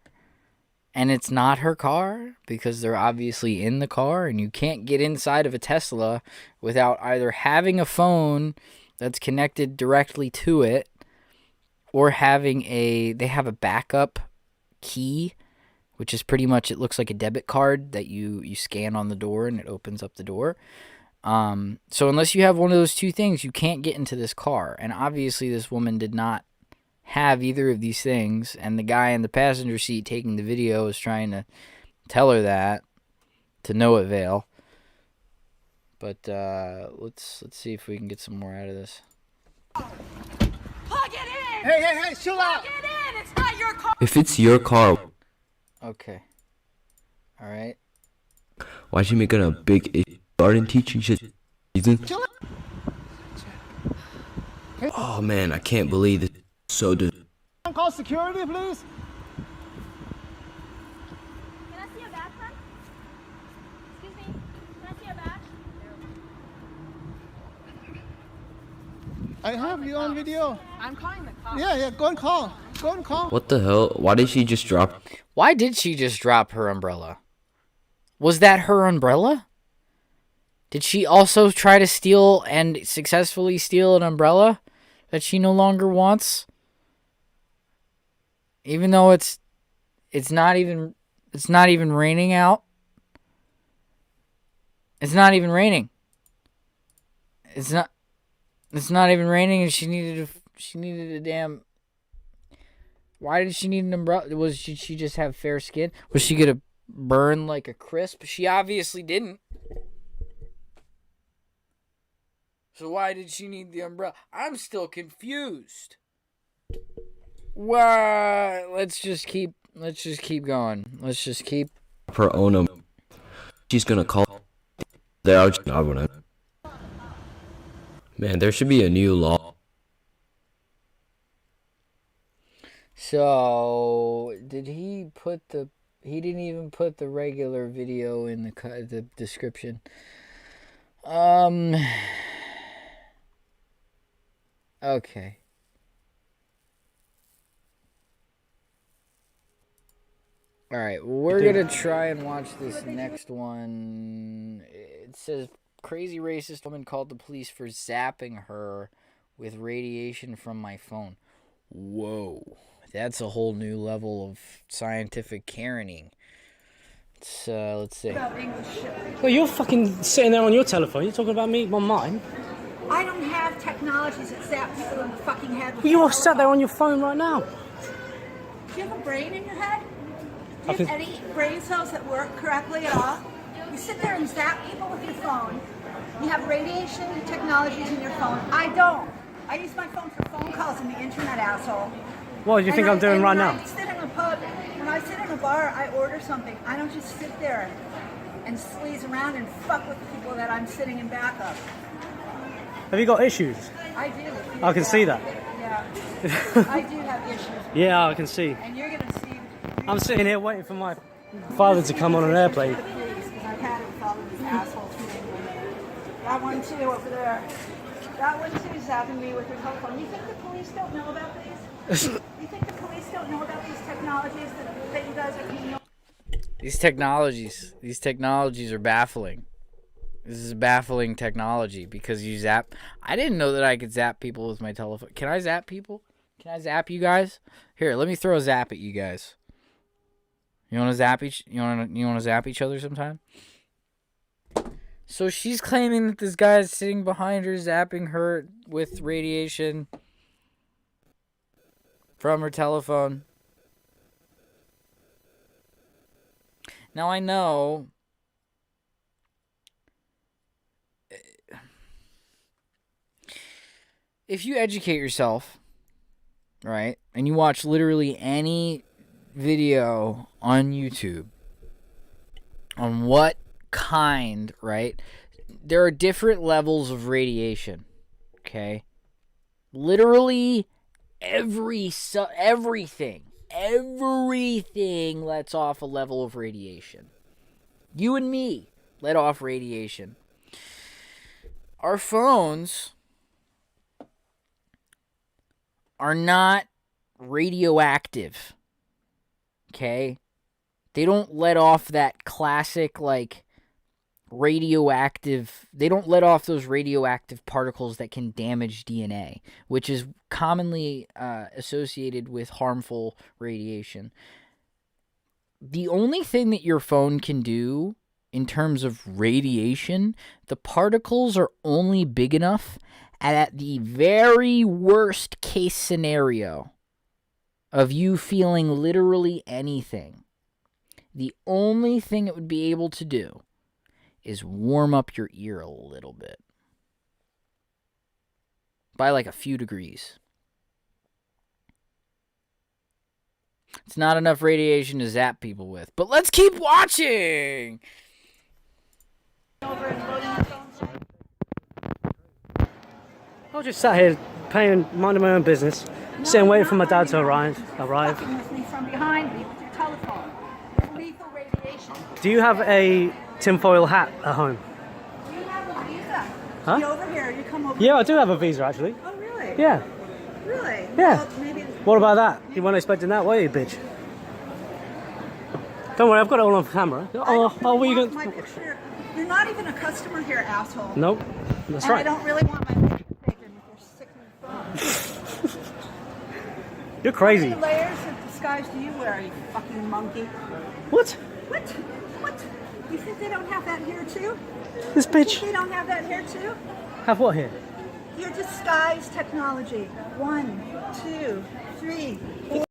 A: And it's not her car because they're obviously in the car, and you can't get inside of a Tesla without either having a phone that's connected directly to it or they have a backup key, which is pretty much, it looks like a debit card that you scan on the door and it opens up the door. So unless you have one of those two things, you can't get into this car. And obviously this woman did not have either of these things, and the guy in the passenger seat taking the video is trying to tell her that to no avail. But let's see if we can get some more out of this.
D: Plug it in.
E: Hey, chill out.
D: Plug it in. It's not your car.
C: If it's your car,
A: Okay. All right.
C: why'd she make it a big garden teaching shit season? Oh man, I can't believe this. So
E: Call security, please.
F: Can I see your badge, ma'am? Excuse me. Can I see your badge?
E: I have you on video.
D: I'm calling the cops.
E: Yeah, go and call.
C: what the hell? Why did she just drop?
A: Why did she just drop her umbrella? Was that her umbrella? Did she also try to steal and successfully steal an umbrella that she no longer wants? Even though it's not even raining out. It's not even raining. It's not even raining, and she needed a damn. Why did she need an umbrella? Did she just have fair skin? Was she gonna burn like a crisp? She obviously didn't. So why did she need the umbrella? I'm still confused. Why? Let's just keep going. Let's just keep
C: her own. She's gonna call. There, I wouldn't. Man, there should be a new law.
A: So, did he put the... He didn't even put the regular video in the description. Okay. Alright, we're gonna try and watch this next one. It says, crazy racist woman called the police for zapping her with radiation from my phone. Whoa. That's a whole new level of scientific Karening. Let's see.
G: Well, you're fucking sitting there on your telephone. You're talking about me on mine.
D: I don't have technologies that zap people in the fucking head.
G: Well, you are sat there on your phone right now.
D: Do you have a brain in your head? Do you have any brain cells that work correctly at all? You sit there and zap people with your phone. You have radiation technologies in your phone. I don't. I use my phone for phone calls and the internet, asshole.
G: What do you think I'm doing right now?
D: When I sit in a pub, when I sit in a bar, I order something. I don't just sit there and sleaze around and fuck with the people that I'm sitting in back of.
G: Have you got issues?
D: I do.
G: I can see that.
D: Yeah. I do have issues.
G: Yeah, I can see.
D: And you're going to see...
G: I'm sitting here waiting for my father to come on an airplane.
D: Because I've had it with all of these assholes from England. That one too over there. That one too zapping me with your telephone. You think the police don't know about these? You think the police don't know about these technologies that you guys are being...
A: These technologies are baffling. This is baffling technology because you zap. I didn't know that I could zap people with my telephone. Can I zap people? Can I zap you guys? Here, let me throw a zap at you guys. You want to zap each other sometime? So she's claiming that this guy is sitting behind her, zapping her with radiation from her telephone. Now I know if you educate yourself, right, and you watch literally any video on YouTube on what kind, right, there are different levels of radiation, okay? Literally everything lets off a level of radiation. You and me let off radiation. Our phones are not radioactive, okay? They don't let off that classic, like, radioactive... They don't let off those radioactive particles that can damage DNA, which is commonly associated with harmful radiation. The only thing that your phone can do in terms of radiation, the particles are only big enough at the very worst case scenario of you feeling literally anything. The only thing it would be able to do is warm up your ear a little bit. By like a few degrees. It's not enough radiation to zap people with. But let's keep watching!
G: I was just sat here minding my own business, sitting waiting for my dad to arrive.
D: Fucking with me from behind me with your telephone. Lethal radiation.
G: Do you have a tinfoil hat at home?
D: You have a visa.
G: Huh?
D: You over here. You come over.
G: Yeah, I do have a visa actually.
D: Oh, really?
G: Yeah.
D: Really?
G: Yeah.
D: Well, maybe
G: What about that? You weren't expecting that, were you, bitch? Don't worry, I've got it all on camera. Oh, what are you
D: want
G: going
D: my picture. You're not even a customer here, asshole.
G: Nope. That's
D: And
G: right.
D: I don't really want my picture taken with your sickening phone.
G: You're crazy.
D: How many layers of disguise do you wear, you fucking monkey?
G: What?
D: What? You think they don't have that here too?
G: This
D: You think
G: bitch.
D: they don't have that here too?
G: Have what here?
D: Your disguise technology. 1, 2, 3, 4.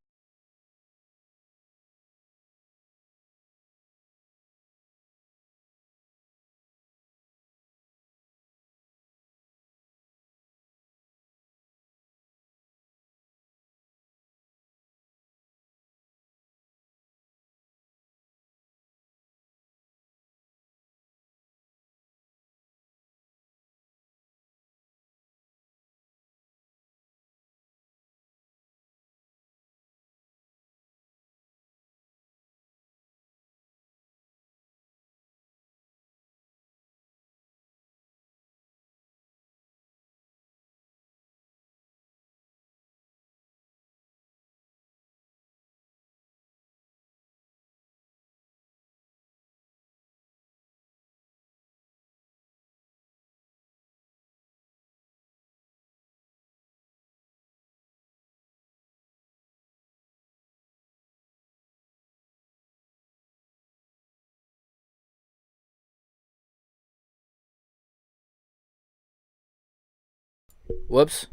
A: Whoops.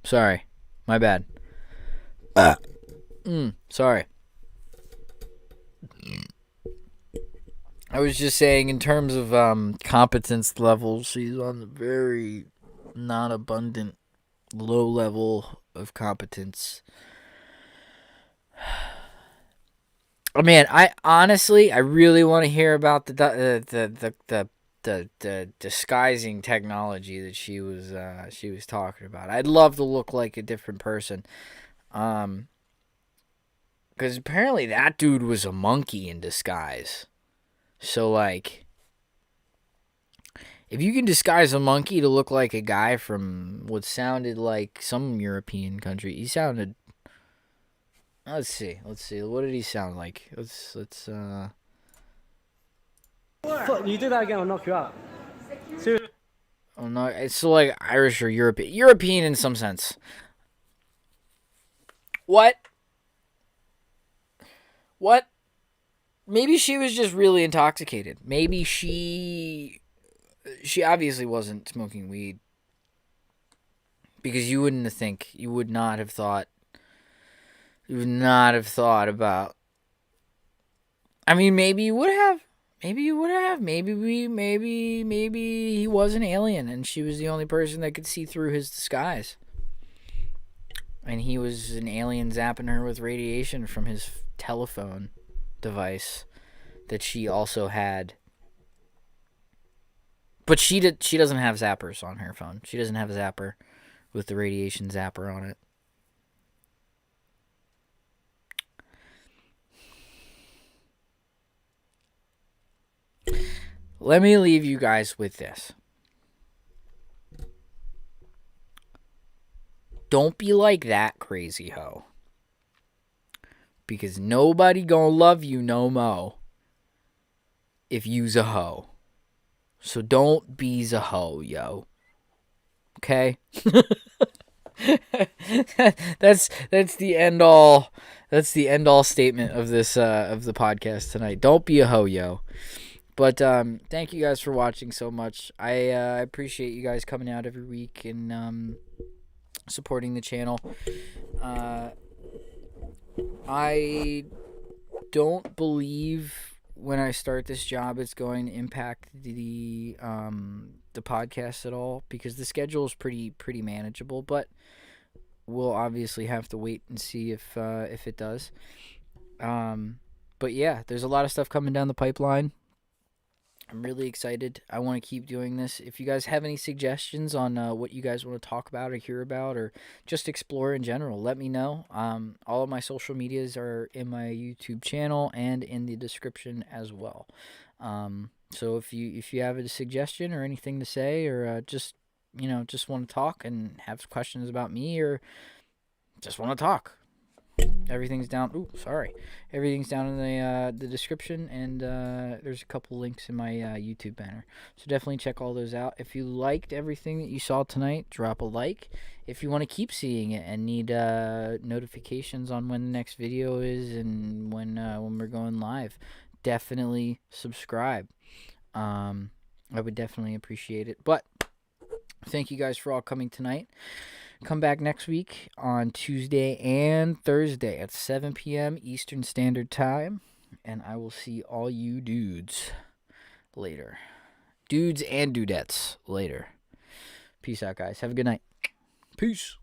A: Sorry. My bad. Sorry. I was just saying in terms of competence levels, she's on the very non-abundant low level of competence. Oh man, I really want to hear about the disguising technology that she was talking about. I'd love to look like a different person, because apparently that dude was a monkey in disguise. So like, if you can disguise a monkey to look like a guy from what sounded like some European country, he sounded. Let's see. What did he sound like? Let's.
G: Fuck, you do that again, I'll knock you out. Seriously.
A: Oh no, it's still like Irish or European in some sense. What? Maybe she was just really intoxicated. Maybe she obviously wasn't smoking weed, because you would not have thought about. I mean, maybe you would have. Maybe he was an alien and she was the only person that could see through his disguise. And he was an alien zapping her with radiation from his telephone device that she also had. But she doesn't have zappers on her phone. She doesn't have a zapper with the radiation zapper on it. Let me leave you guys with this. Don't be like that crazy hoe. Because nobody gonna love you no mo if you's a hoe. So don't be's a hoe, yo. Okay? That's the end all statement of this of the podcast tonight. Don't be a hoe, yo. But thank you guys for watching so much. I appreciate you guys coming out every week and supporting the channel. I don't believe when I start this job it's going to impact the podcast at all, because the schedule is pretty manageable. But we'll obviously have to wait and see if it does. But yeah, there's a lot of stuff coming down the pipeline. I'm really excited. I want to keep doing this. If you guys have any suggestions on what you guys want to talk about or hear about or just explore in general, let me know. All of my social medias are in my YouTube channel and in the description as well. So if you have a suggestion or anything to say, or just want to talk and have questions about me, or just want to talk, everything's down. Everything's down in the description, and there's a couple links in my YouTube banner. So definitely check all those out. If you liked everything that you saw tonight, drop a like. If you want to keep seeing it and need notifications on when the next video is and when we're going live, definitely subscribe. I would definitely appreciate it. But thank you guys for all coming tonight. Come back next week on Tuesday and Thursday at 7 p.m. Eastern Standard Time. And I will see all you dudes later. Dudes and dudettes later. Peace out, guys. Have a good night. Peace.